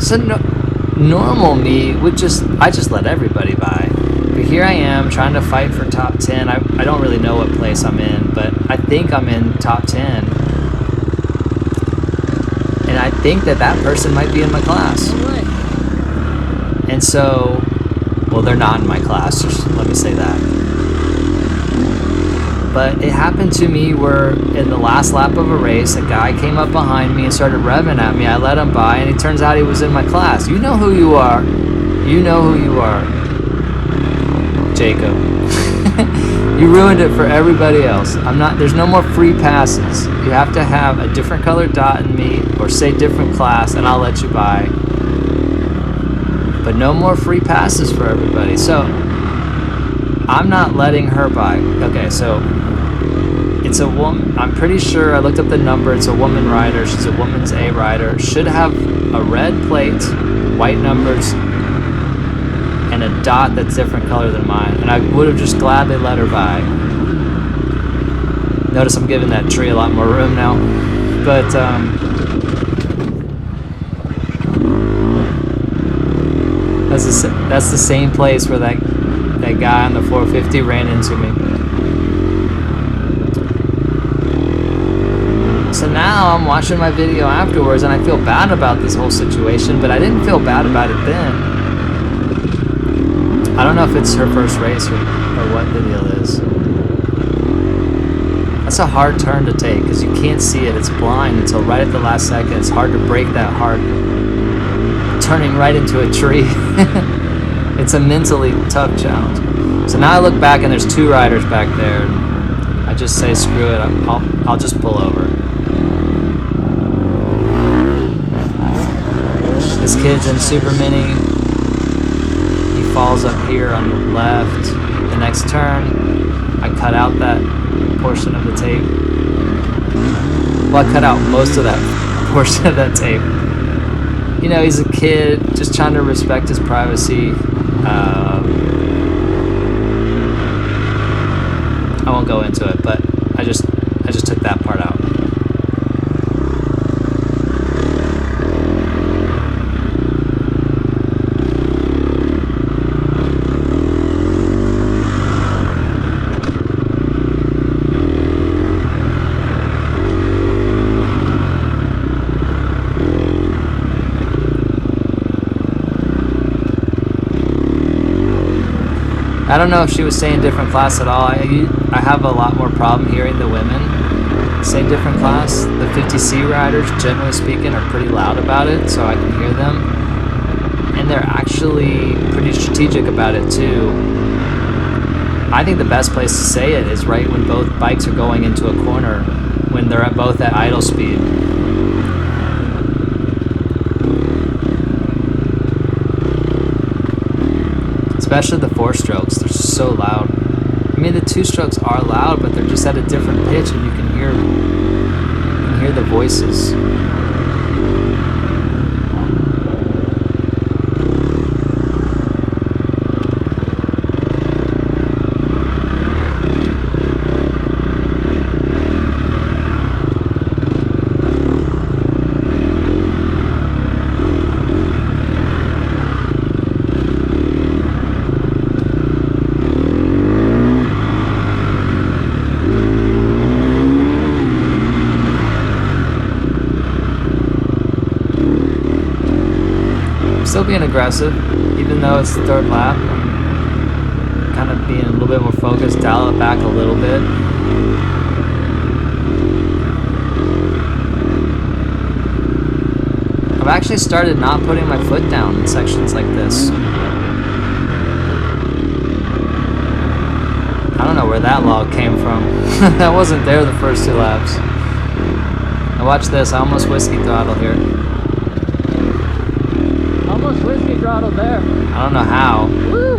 So normal me would I just let everybody by. But here I am trying to fight for top 10. I don't really know what place I'm in, but I think I'm in top 10. And I think that person might be in my class. And so, well, they're not in my class, just let me say that. But it happened to me where in the last lap of a race, a guy came up behind me and started revving at me. I let him by, and it turns out he was in my class. You know who you are. You know who you are. Jacob. You ruined it for everybody else. There's no more free passes. You have to have a different colored dot in me or say different class and I'll let you by. But no more free passes for everybody. So I'm not letting her by. Okay, so it's a woman. I'm pretty sure I looked up the number. It's a woman rider. She's a woman's A rider. Should have a red plate, white numbers, and a dot that's different color than mine, and I would have just gladly let her by. Notice I'm giving that tree a lot more room now, but that's the same place where that guy on the 450 ran into me. So now I'm watching my video afterwards and I feel bad about this whole situation, but I didn't feel bad about it then. I don't know if it's her first race or what the deal is. That's a hard turn to take because you can't see it. It's blind until right at the last second. It's hard to break that hard, turning right into a tree. It's a mentally tough challenge. So now I look back and there's two riders back there. I just say, screw it, I'll just pull over. This kid's in Super Mini. Falls up here on the left. The next turn, I cut out that portion of the tape. Well, I cut out most of that portion of that tape. You know, he's a kid, just trying to respect his privacy. I won't go into it, but I just took that part out. I don't know if she was saying different class at all. I have a lot more problem hearing the women say different class. The 50C riders, generally speaking, are pretty loud about it, so I can hear them. And they're actually pretty strategic about it too. I think the best place to say it is right when both bikes are going into a corner, when they're both at idle speed. Especially the 4-strokes, they're so loud. I mean, the 2-strokes are loud, but they're just at a different pitch, and you can hear the voices. being aggressive, even though it's the third lap. I'm kind of being a little bit more focused, dial it back a little bit. I've actually started not putting my foot down in sections like this. I don't know where that log came from. That wasn't there the first 2 laps. Now watch this, I almost whiskey throttle here. Almost whiskey throttled there. I don't know how. Woo!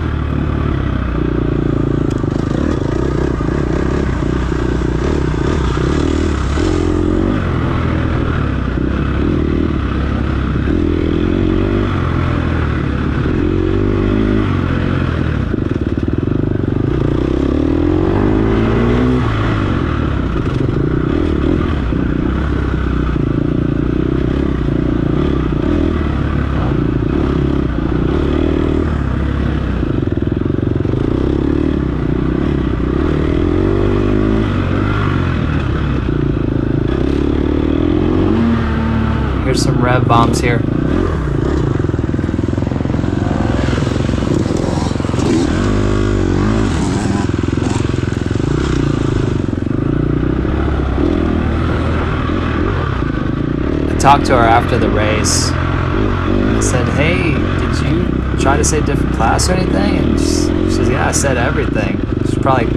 Here's some rev bombs here. I talked to her after the race. I said, hey, did you try to say different class or anything? And she says, yeah, I said everything. She's probably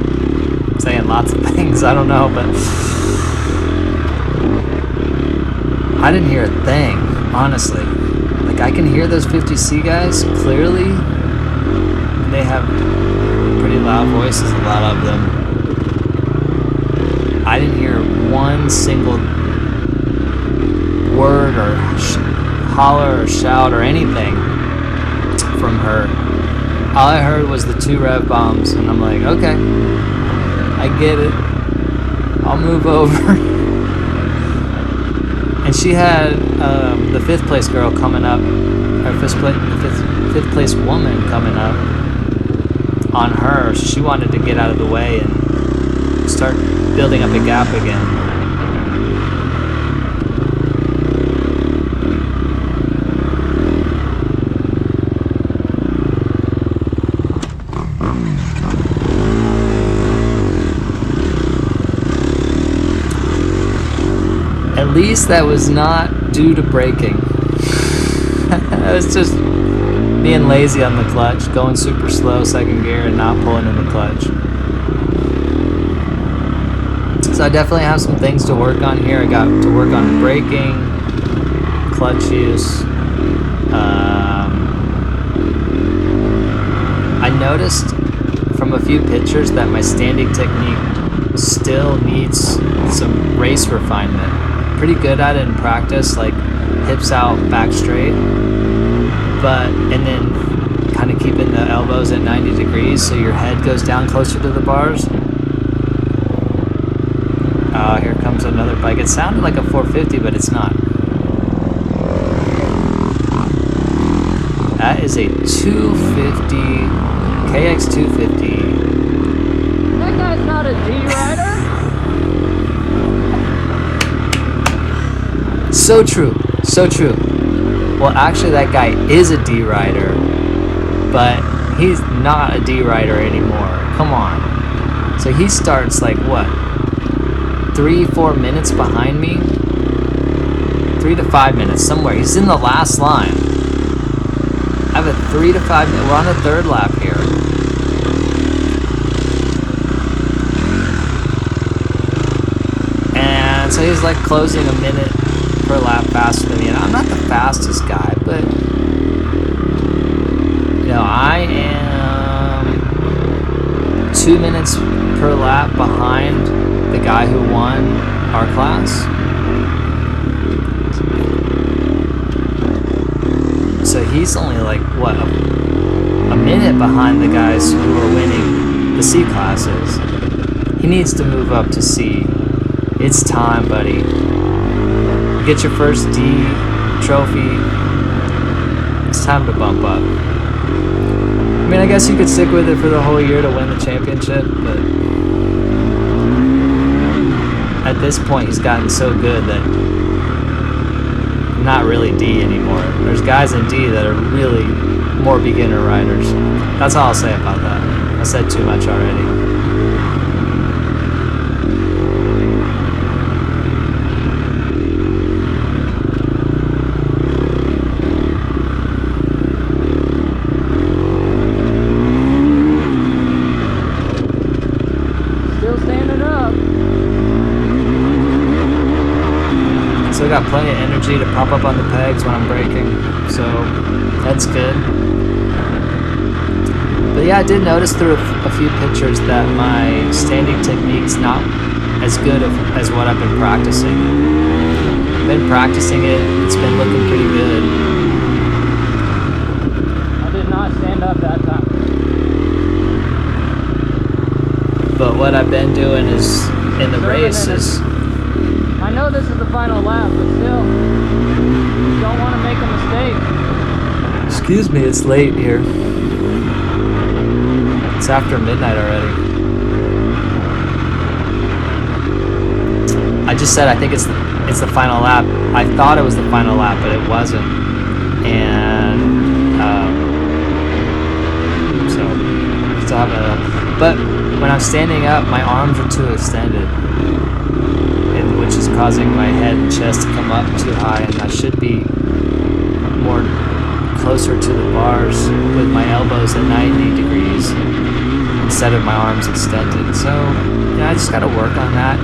saying lots of things, I don't know, but I didn't hear a thing, honestly. Like, I can hear those 50C guys clearly. They have pretty loud voices, a lot of them. I didn't hear one single word or holler or shout or anything from her. All I heard was the 2 rev bombs, and I'm like, okay, I get it. I'll move over. And she had the 5th place girl coming up, or the fifth place woman coming up on her. So she wanted to get out of the way and start building up a gap again. At least that was not due to braking. It was just being lazy on the clutch, going super slow second gear and not pulling in the clutch. So I definitely have some things to work on here. I got to work on braking, clutch use. I noticed from a few pictures that my standing technique still needs some race refinement. Pretty good at it in practice, like hips out, back straight, and then kind of keeping the elbows at 90 degrees so your head goes down closer to the bars. Here comes another bike. It sounded like a 450, but it's not. That is a 250, KX 250. That guy's not a D-rider. So true, so true. Well, actually, that guy is a D-rider, but he's not a D-rider anymore. Come on. So he starts like what? 3-4 minutes behind me? 3 to 5 minutes, somewhere. He's in the last line. I have a 3 to 5 minute. We're on the 3rd lap here. And so he's like closing a minute per lap faster than me, and I'm not the fastest guy, but you know, I am 2 minutes per lap behind the guy who won our class. So he's only like what, a minute behind the guys who are winning the C classes. He needs to move up to C. It's time, buddy. Get your first D trophy. It's time to bump up. I mean, I guess you could stick with it for the whole year to win the championship, but at this point he's gotten so good that not really D anymore. There's guys in D that are really more beginner riders. That's all I'll say about that. I said too much already. Still standing up. Still got plenty of energy to pop up on the pegs when I'm braking, so that's good. But yeah, I did notice through a few pictures that my standing technique's not as good as what I've been practicing. Been practicing it, it's been looking pretty good. I did not stand up that time. But what I've been doing is, in the race is, I know this is the final lap, but still, you don't want to make a mistake. excuse me, it's late here. It's after midnight already. I just said I think it's the final lap. I thought it was the final lap, but it wasn't. And so still having it up. But when I'm standing up, my arms are too extended, and which is causing my head and chest to come up too high, and I should be more closer to the bars with my elbows at 90 degrees instead of my arms extended. So yeah, I just gotta work on that,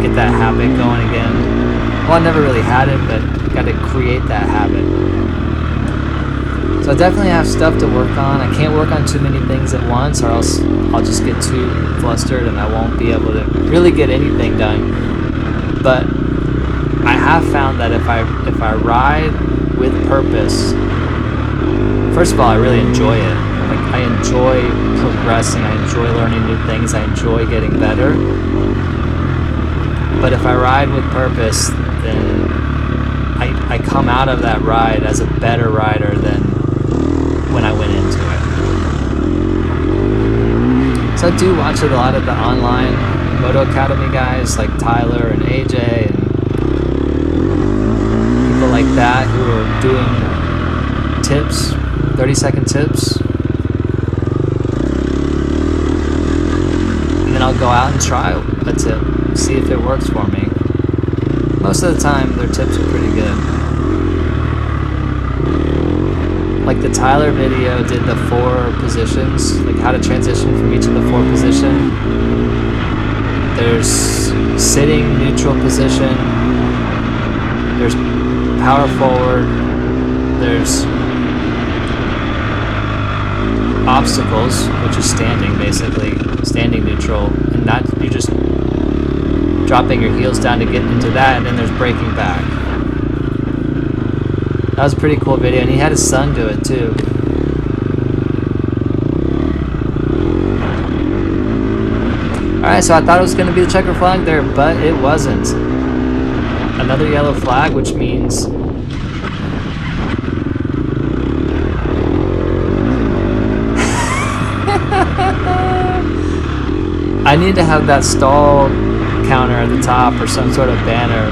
get that habit going again. Well, I never really had it, but gotta create that habit. So I definitely have stuff to work on. I can't work on too many things at once, or else I'll just get too flustered and I won't be able to really get anything done. But I have found that if I ride with purpose, first of all, I really enjoy it. Like, I enjoy progressing, I enjoy learning new things, I enjoy getting better. But if I ride with purpose, then I come out of that ride as a better rider than when I went into it. So I do watch a lot of the online Moto Academy guys like Tyler and AJ and people like that who are doing tips, 30-second tips. And then I'll go out and try a tip, see if it works for me. Most of the time their tips are pretty good. Like the Tyler video did the 4 positions, like how to transition from each of the 4 positions. There's sitting neutral position, there's power forward, there's obstacles, which is standing basically, standing neutral, and that you're just dropping your heels down to get into that, and then there's braking back. That was a pretty cool video, and he had his son do it too. Alright, so I thought it was going to be the checker flag there, but it wasn't. Another yellow flag, which means I need to have that stall counter at the top or some sort of banner.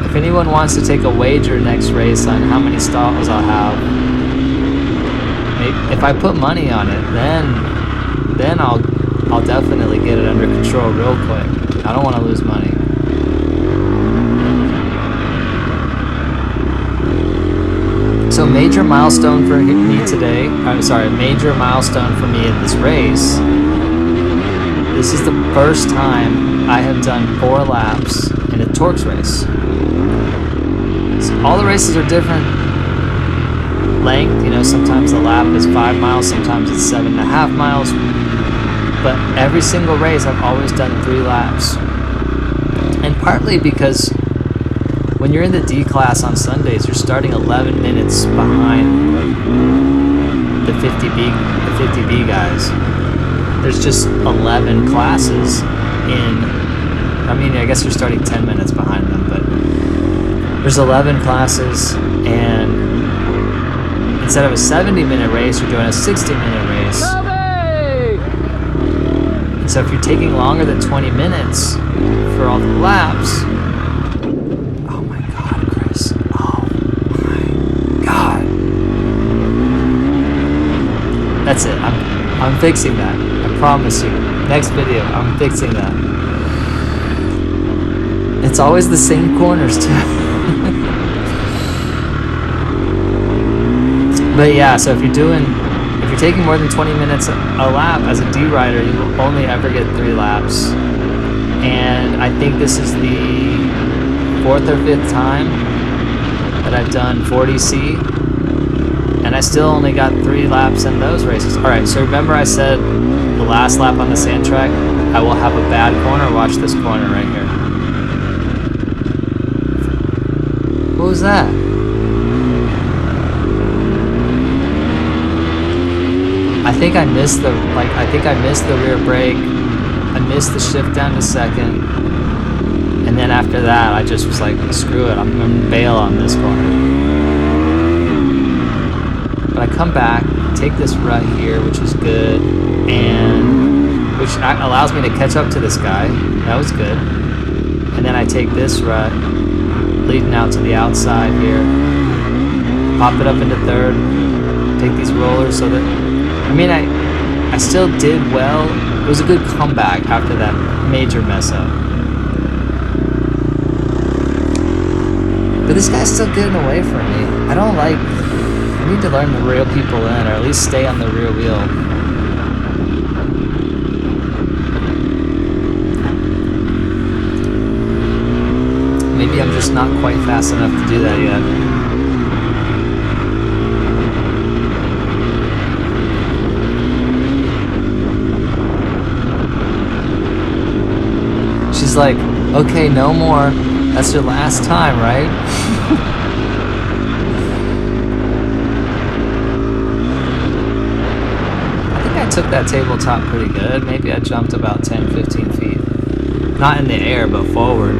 If anyone wants to take a wager next race on how many stalls I'll have, if I put money on it, then I'll definitely get it under control real quick. I don't want to lose money. So major milestone for me today, major milestone for me in this race. This is the first time I have done 4 laps in a TORCS race. So all the races are different length, sometimes the lap is 5 miles, sometimes it's 7.5 miles, but every single race I've always done 3 laps. And partly because when you're in the D class on Sundays, you're starting 11 minutes behind the 50B guys. There's just 11 classes I guess you're starting 10 minutes behind them, but there's 11 classes, and instead of a 70-minute race, you're doing a 60-minute race. So if you're taking longer than 20 minutes for all the laps, oh my God, Chris, oh my God. That's it, I'm fixing that, I promise you. Next video, I'm fixing that. It's always the same corners too. But yeah, so if you're taking more than 20 minutes a lap as a D rider, you will only ever get 3 laps. And I think this is the 4th or 5th time that I've done 40C, and I still only got 3 laps in those races. All right, so remember I said the last lap on the sand track, I will have a bad corner. Watch this corner right here. What was that? I think I missed the rear brake. I missed the shift down to second. And then after that, I just was like, screw it, I'm gonna bail on this corner. But I come back, take this rut here, which is good, and which allows me to catch up to this guy. That was good. And then I take this rut, leading out to the outside here, pop it up into 3rd, take these rollers so that, I mean, I still did well. It was a good comeback after that major mess up. But this guy's still getting away from me. I need to learn to reel people in, or at least stay on the rear wheel. Maybe I'm just not quite fast enough to do that yet. She's like, okay, no more. That's your last time, right? I think I took that tabletop pretty good. Maybe I jumped about 10, 15 feet. Not in the air, but forward.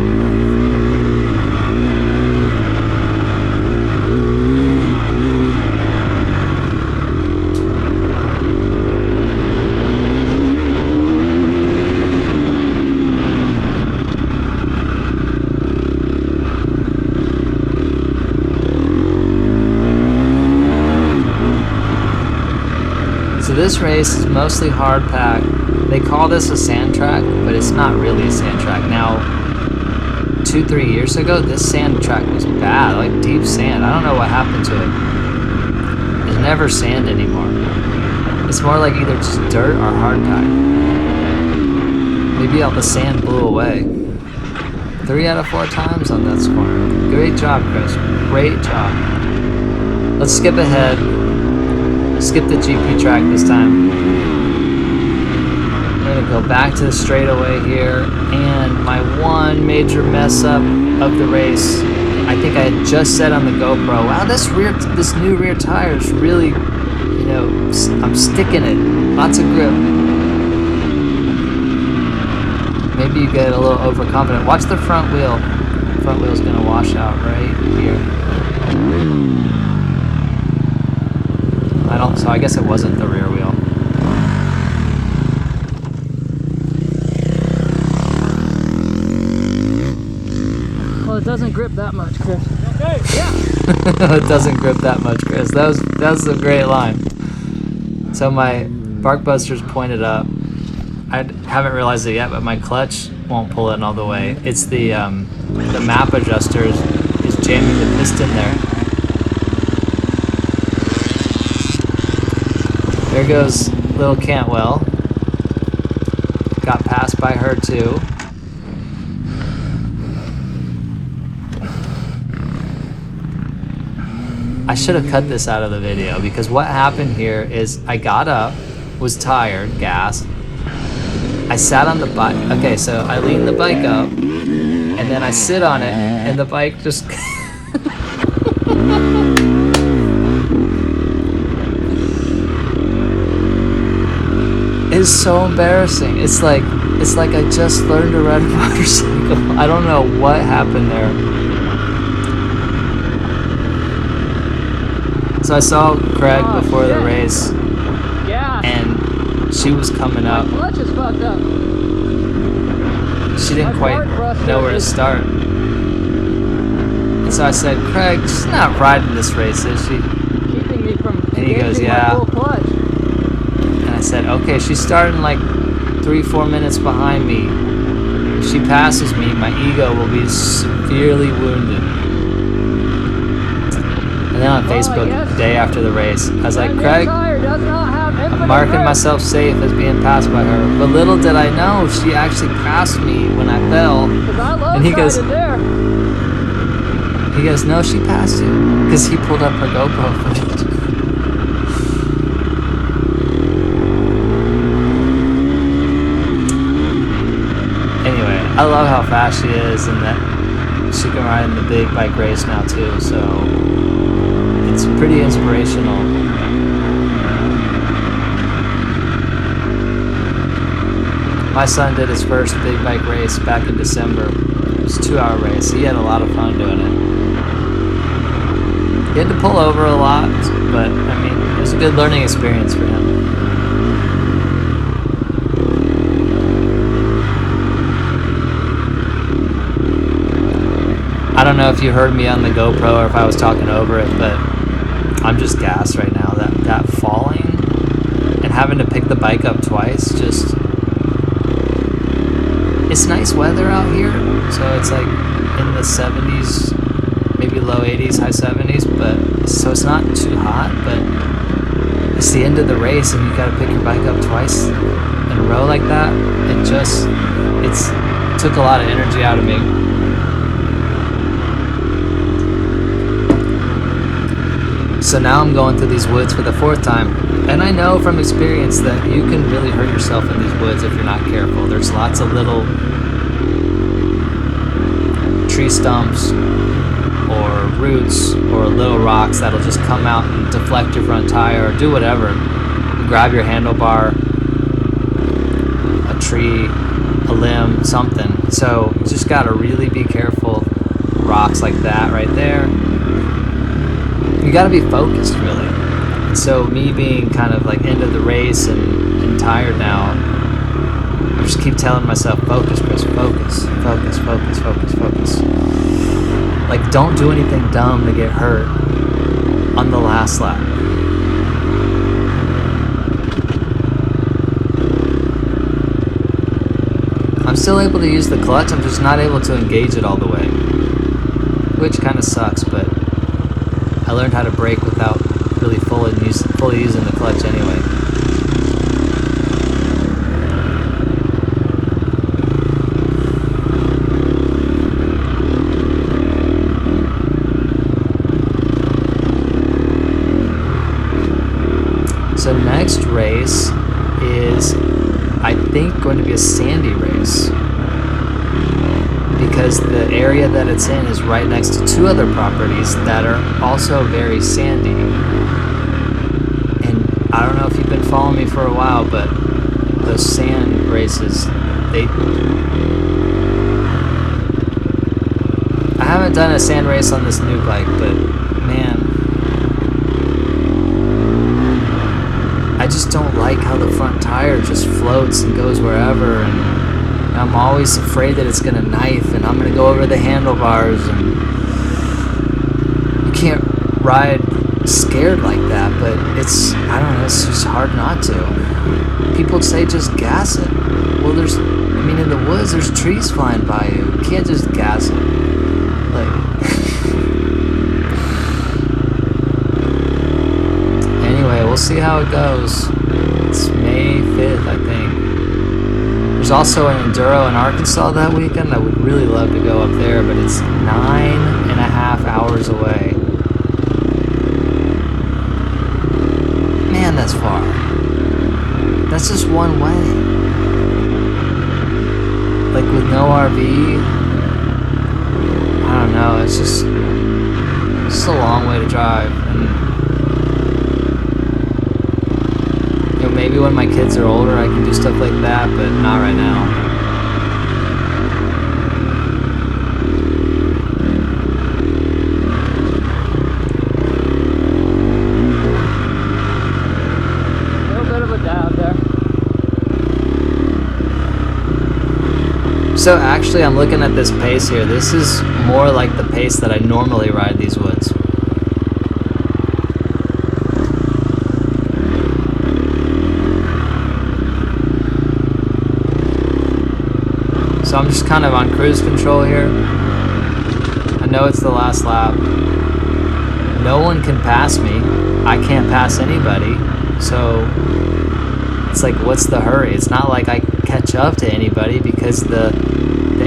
So this race is mostly hard pack. They call this a sand track, but it's not really a sand track. Now, 2-3 years ago, this sand track was bad, like deep sand. I don't know what happened to it. There's never sand anymore. It's more like either just dirt or hard pack. Maybe all the sand blew away. 3 out of 4 times on that corner. Great job, Chris. Great job. Let's skip ahead. Skip the GP track this time. I'm gonna go back to the straightaway here, and my one major mess up of the race, I think I had just said on the GoPro, wow, this new rear tire is really, you know, I'm sticking it, lots of grip. Maybe you get a little overconfident. Watch the front wheel. Front wheel's gonna wash out right here. So I guess it wasn't the rear wheel. Well, it doesn't grip that much, Chris. Okay. Yeah. It doesn't grip that much, Chris. That was a great line. So my bark busters pointed up. I haven't realized it yet, but my clutch won't pull in all the way. It's the map adjuster is jamming the piston there. There goes little Cantwell. Got passed by her too. I should have cut this out of the video, because what happened here is I got up, was tired, gassed. I sat on the bike. Okay, so I lean the bike up, and then I sit on it, and the bike just... It's so embarrassing. It's like I just learned to ride a motorcycle. I don't know what happened there. So I saw Craig before the race, Yeah. and she was coming up. Clutch is fucked up. she didn't quite know where to start. And so I said, Craig, she's not riding this race, is she? Keeping me from And he goes, yeah. full clutch. And I said, okay, she's starting like 3-4 minutes behind me. If she passes me, my ego will be severely wounded. And then on Facebook, the day after the race, I was like, Craig, I'm marking myself safe as being passed by her. But little did I know, she actually passed me when I fell. And he goes, no, she passed you. Because he pulled up her GoPro footage. Anyway, I love how fast she is and that she can ride in the big bike race now too, so it's pretty inspirational. My son did his first big bike race back in December. It was a 2-hour race. He had a lot of fun doing it. He had to pull over a lot, but I mean, it was a good learning experience for him. I don't know if you heard me on the GoPro or if I was talking over it, but I'm just gassed right now. That falling and having to pick the bike up twice, just... It's nice weather out here, so it's like in the 70s, maybe low 80s, high 70s, but so it's not too hot, but it's the end of the race and you gotta pick your bike up twice in a row like that. It took a lot of energy out of me. So now I'm going through these woods for the 4th time. And I know from experience that you can really hurt yourself in these woods if you're not careful. There's lots of little tree stumps or roots or little rocks that'll just come out and deflect your front tire or do whatever. You grab your handlebar, a tree, a limb, something. So you just gotta really be careful. Rocks like that right there. You gotta be focused, really. And so me being kind of like end of the race and tired now, I just keep telling myself, focus, Chris, focus, focus, focus, focus, focus. Like, don't do anything dumb to get hurt on the last lap. I'm still able to use the clutch, I'm just not able to engage it all the way. Which kind of sucks, but I learned how to brake without really fully using the clutch anyway. So next race is, I think, going to be a sandy race. Because the area that it's in is right next to 2 other properties that are also very sandy. And I don't know if you've been following me for a while, but those sand races, I haven't done a sand race on this new bike, but man, I just don't like how the front tire just floats and goes wherever, and I'm always afraid that it's gonna knife and I'm gonna go over the handlebars, and you can't ride scared like that, but it's, I don't know, it's just hard not to. People say just gas it. Well, in the woods there's trees flying by you. You can't just gas it. Like, anyway, we'll see how it goes. It's May 5th, I think. There's also an enduro in Arkansas that weekend. I would really love to go up there, but it's 9.5 hours away. Man, that's far. That's just one way. Like with no RV, I don't know, it's just a long way to drive. And maybe when my kids are older I can do stuff like that, but not right now. So actually, I'm looking at this pace here. This is more like the pace that I normally ride these woods. So I'm just kind of on cruise control here. I know it's the last lap. No one can pass me. I can't pass anybody. So it's like, what's the hurry? It's not like I catch up to anybody because the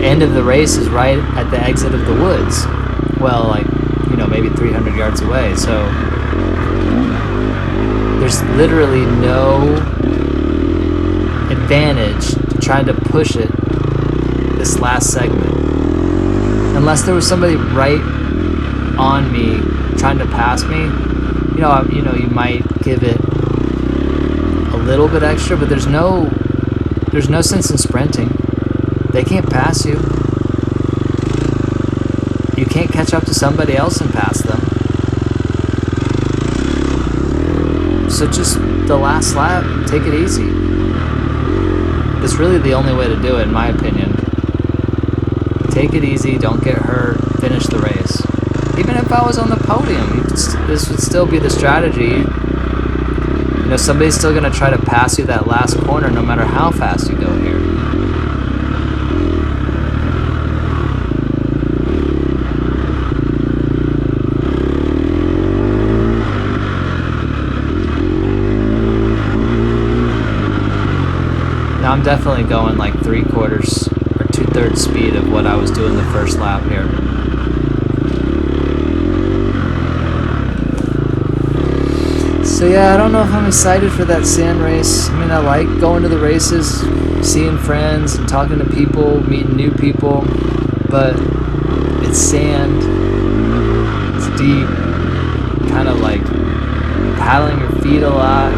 end of the race is right at the exit of the woods. Well, like, you know, maybe 300 yards away. So there's literally no advantage to trying to push it this last segment. Unless there was somebody right on me trying to pass me, you know, you might give it a little bit extra, but there's no sense in sprinting. They can't pass you. You can't catch up to somebody else and pass them. So just the last lap, take it easy. It's really the only way to do it, in my opinion. Take it easy, don't get hurt, finish the race. Even if I was on the podium, this would still be the strategy. You know, somebody's still going to try to pass you that last corner no matter how fast you go here. Now I'm definitely going like 3/4 or 2/3 speed of what I was doing the first lap here. So yeah, I don't know if I'm excited for that sand race. I mean, I like going to the races, seeing friends, and talking to people, meeting new people, but it's sand, it's deep, kind of like paddling your feet a lot.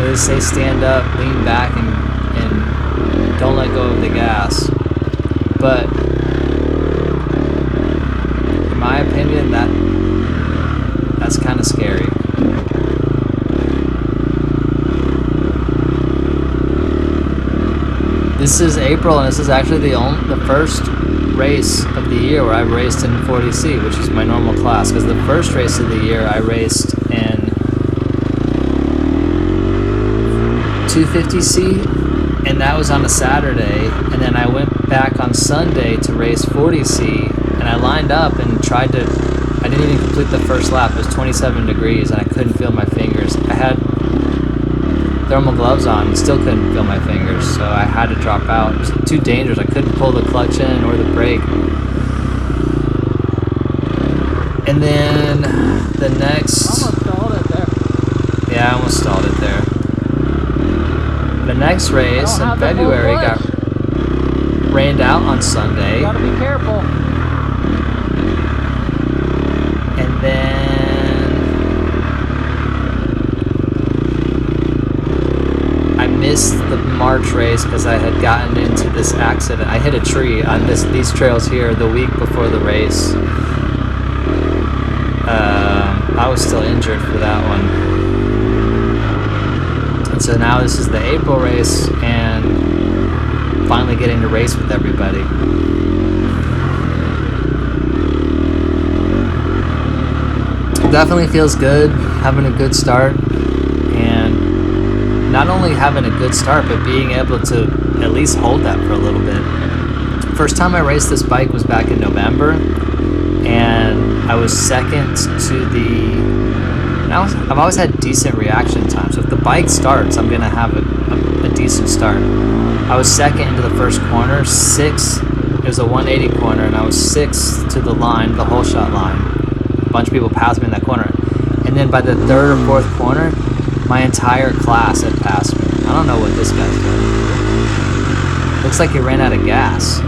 They say stand up, lean back, and don't let go of the gas. But in my opinion, that's kind of scary. This is April, and this is actually the first race of the year where I've raced in 40C, which is my normal class. Because the first race of the year I raced in 250C, and that was on a Saturday, and then I went back on Sunday to race 40C, and I lined up and I didn't even complete the first lap. It was 27 degrees and I couldn't feel my fingers. I had thermal gloves on and still couldn't feel my fingers, so I had to drop out. It was too dangerous. I couldn't pull the clutch in or the brake. And then the next... Almost stalled it there. Yeah, I almost stalled it there. The next race in February got rained out on Sunday. Gotta be careful. And then I missed the March race because I had gotten into this accident. I hit a tree on these trails here the week before the race. I was still injured for that one. And so now this is the April race and finally getting to race with everybody. It definitely feels good having a good start, and not only having a good start but being able to at least hold that for a little bit. First time I raced this bike was back in November, and I was second to the... I've always had decent reaction time, so if the bike starts, I'm going to have a decent start. I was second into the first corner, it was a 180 corner, and I was sixth to the line, the holeshot line. A bunch of people passed me in that corner. And then by the third or fourth corner, my entire class had passed me. I don't know what this guy's doing. Looks like he ran out of gas.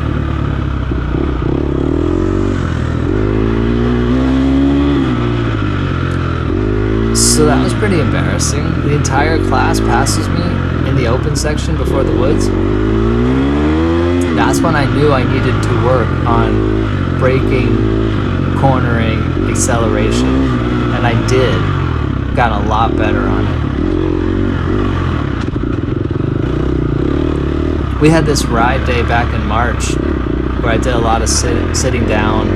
So that was pretty embarrassing. The entire class passes me in the open section before the woods. That's when I knew I needed to work on braking, cornering, acceleration. And I did. Got a lot better on it. We had this ride day back in March where I did a lot of sitting down.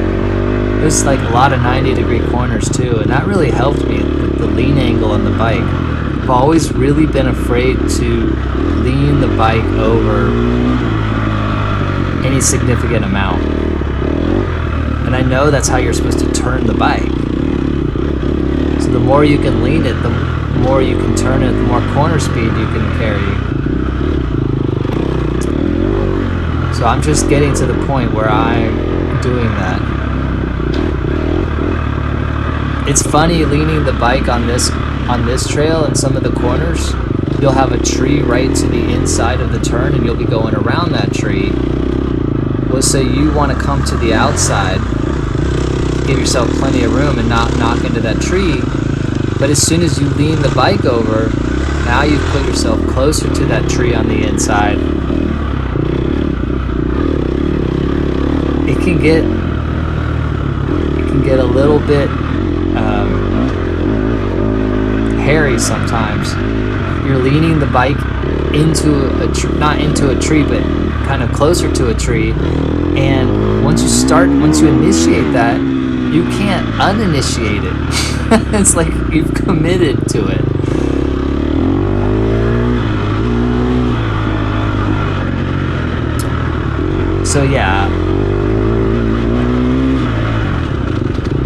It was like a lot of 90-degree corners too, and that really helped me with the lean angle on the bike. I've always really been afraid to lean the bike over any significant amount. And I know that's how you're supposed to turn the bike. So the more you can lean it, the more you can turn it, the more corner speed you can carry. So I'm just getting to the point where I'm doing that. It's funny leaning the bike on this trail in some of the corners. You'll have a tree right to the inside of the turn and you'll be going around that tree. Well, so you want to come to the outside, give yourself plenty of room and not knock into that tree. But as soon as you lean the bike over, now you've put yourself closer to that tree on the inside. It can get a little bit hairy sometimes. You're leaning the bike into not into a tree, but kind of closer to a tree. And once you initiate that, you can't uninitiate it. It's like you've committed to it. So yeah,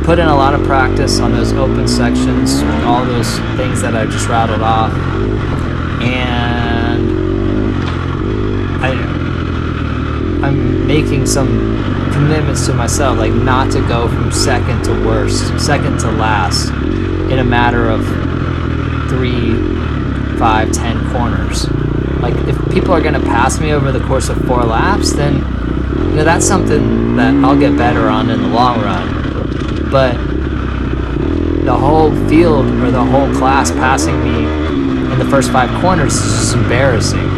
put in a lot of practice on those open sections, all those things that I just rattled off, and I'm making some commitments to myself, like not to go from second to worst, second to last in a matter of 3, 5, 10 corners. Like if people are going to pass me over the course of 4 laps, then that's something that I'll get better on in the long run. But the whole field or the whole class passing me in the first 5 corners is just embarrassing.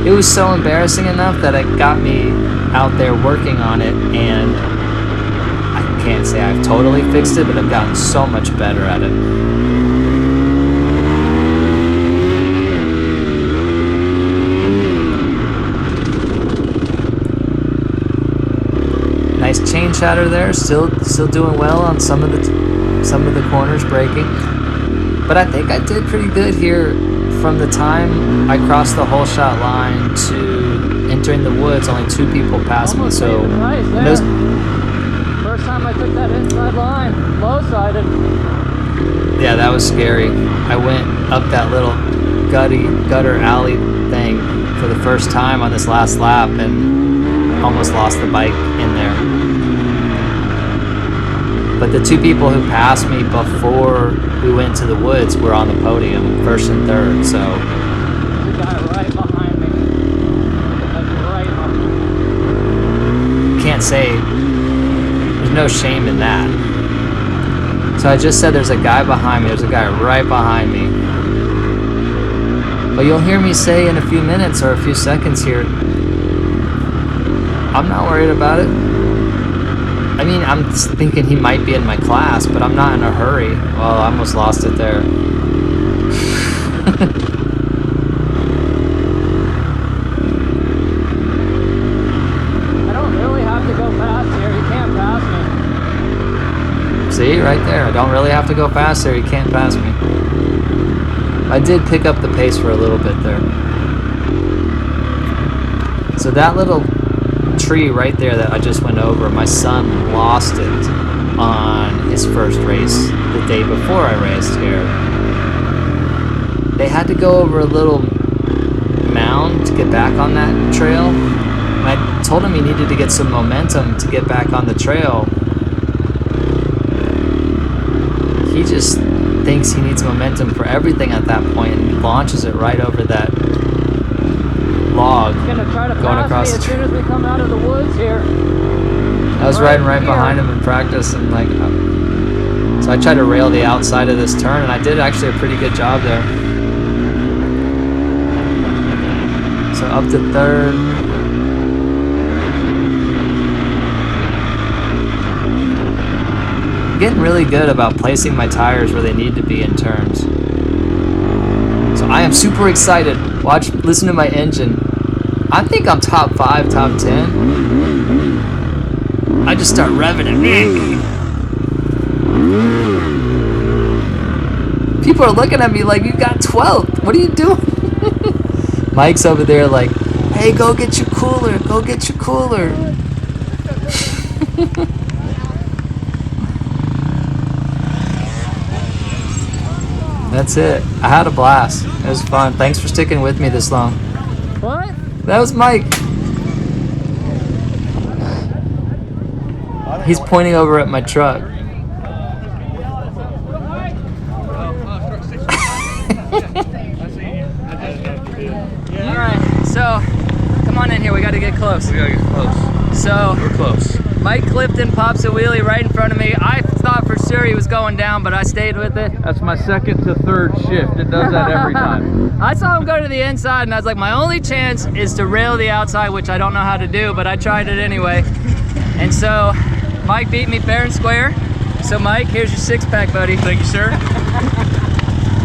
It was so embarrassing enough that it got me out there working on it, and I can't say I've totally fixed it, but I've gotten so much better at it. Nice chain shatter there, still doing well on some of the corners braking. But I think I did pretty good here from the time I crossed the holeshot line to entering the woods. Only 2 people passed me, so First time I took that inside line, low-sided. Yeah, that was scary. I went up that little gutter alley thing for the first time on this last lap and almost lost the bike in there. But the 2 people who passed me before we went to the woods were on the podium, 1st and 3rd, so. There's a guy right behind me. Like right behind me. Can't say, there's no shame in that. So I just said there's a guy behind me, there's a guy right behind me. But you'll hear me say in a few minutes or a few seconds here, I'm not worried about it. I mean, I'm thinking he might be in my class, but I'm not in a hurry. Well, I almost lost it there. I don't really have to go fast here. He can't pass me. See, right there. I don't really have to go fast there. He can't pass me. I did pick up the pace for a little bit there. So that little tree right there that I just went over, my son lost it on his first race the day before I raced here. They had to go over a little mound to get back on that trail. And I told him he needed to get some momentum to get back on the trail. He just thinks he needs momentum for everything at that point and launches it right over that log Gonna try to going across pass me the as soon as we come out of the woods here. I was riding right behind him in practice, and like, so I tried to rail the outside of this turn, and I did actually a pretty good job there. So up to 3rd. I'm getting really good about placing my tires where they need to be in turns. So I am super excited. Listen to my engine. I think I'm top 5, top 10. I just start revving it. People are looking at me like, you got 12th. What are you doing? Mike's over there like, hey, go get your cooler. Go get your cooler. That's it. I had a blast. It was fun. Thanks for sticking with me this long. What? That was Mike. He's pointing over at my truck. Alright, so come on in here, we gotta get close. We gotta get close. So We're close. Mike Clifton pops a wheelie right in front of me. I thought for sure he was going down, but I stayed with it. That's my second to third shift. It does that every time. I saw him go to the inside and I was like, my only chance is to rail the outside, which I don't know how to do, but I tried it anyway. And so Mike beat me fair and square. So Mike, here's your 6-pack, buddy. Thank you, sir.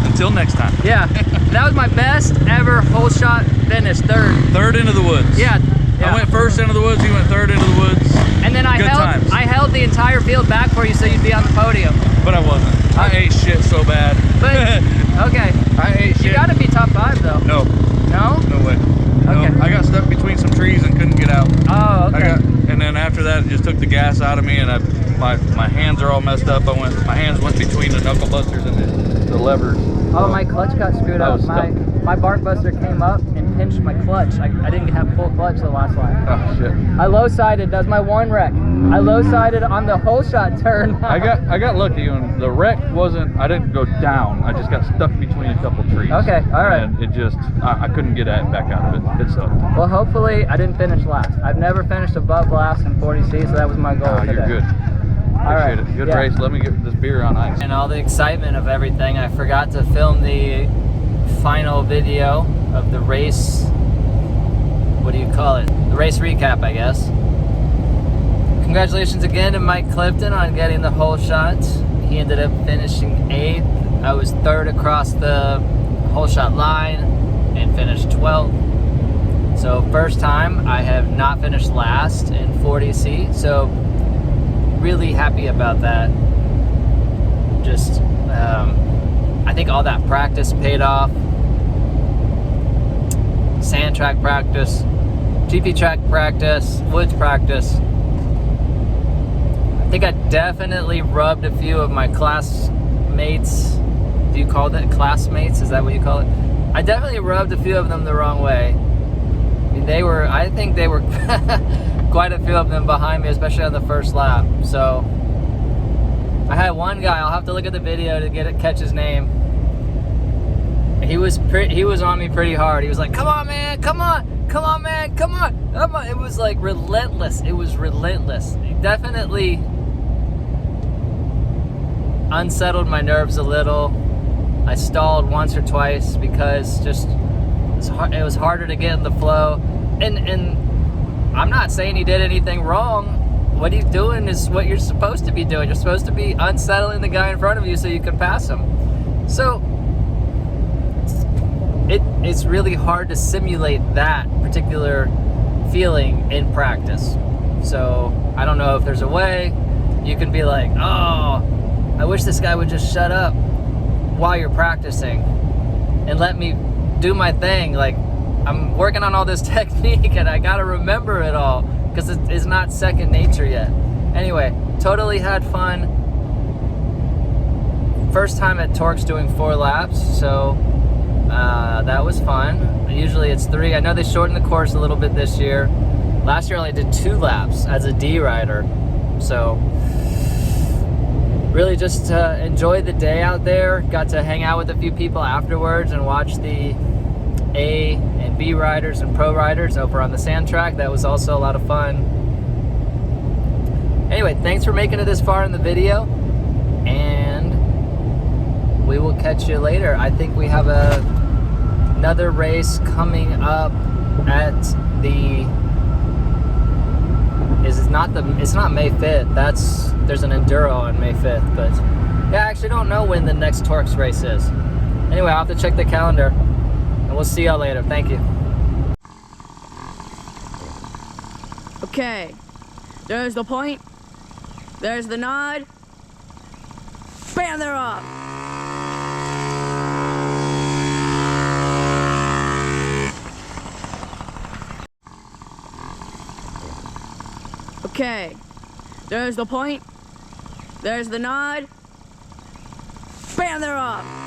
Until next time. Yeah, that was my best ever whole shot finish, third. Third into the woods. Yeah. I went first into the woods, he went third into the woods. And then I held the entire field back for you so you'd be on the podium. But I wasn't. I ate shit so bad. But, okay. I ate shit. You gotta be top 5 though. No. No? No way. Okay. No, I got stuck between some trees and couldn't get out. Oh, okay. And then after that, it just took the gas out of me, and my hands are all messed up. My hands went between the knuckle busters and the levers. Oh, my clutch got screwed up. My bark buster came up and pinched my clutch. I didn't have full clutch the last line. Oh shit. I low-sided. That's my one wreck. I low-sided on the whole shot turn. I got lucky, and the wreck wasn't. I didn't go down. I just got stuck between a couple trees. Okay, all right. And it just I couldn't get back out of it. It sucked. Well, hopefully I didn't finish last. I've never finished above last in 40C, so that was my goal today. You're good. Appreciate it. Good race. Let me get this beer on ice. And all the excitement of everything, I forgot to film the final video of the race. What do you call it? The race recap, I guess. Congratulations again to Mike Clifton on getting the whole shot. He ended up finishing 8th. I was 3rd across the whole shot line and finished 12th. So first time I have not finished last in 40C. So really happy about that. Just I think all that practice paid off. Sand track practice, GP track practice, woods practice. I think I definitely rubbed a few of my classmates. Do you call that classmates? Is that what you call it? I definitely rubbed a few of them the wrong way. I mean, I think they were quite a few of them behind me, especially on the first lap. So I had one guy, I'll have to look at the video to catch his name. He was on me pretty hard. He was like, come on, man, come on, man, come on. It was like relentless. It was relentless. It definitely unsettled my nerves a little. I stalled once or twice because just it was harder to get in the flow. And I'm not saying he did anything wrong. What he's doing is what you're supposed to be doing. You're supposed to be unsettling the guy in front of you so you can pass him. So it's really hard to simulate that particular feeling in practice. So I don't know if there's a way you can be like, oh, I wish this guy would just shut up while you're practicing and let me do my thing. Like, I'm working on all this technique and I gotta remember it all because it's not second nature yet. Anyway, totally had fun. First time at TORCS doing 4 laps, so that was fun. Usually it's 3. I know they shortened the course a little bit this year. Last year I only did 2 laps as a D rider. So really just enjoyed the day out there. Got to hang out with a few people afterwards and watch the A and B riders and pro riders over on the sand track. That was also a lot of fun. Anyway, thanks for making it this far in the video, and we will catch you later. I think we have another race coming up at the it's not May 5th. There's an enduro on May 5th, but yeah, I actually don't know when the next TORCS race is. Anyway, I'll have to check the calendar, and we'll see y'all later. Thank you. Okay. There's the point. There's the nod. Bam, they're off. Okay. There's the point. There's the nod. Bam, they're off.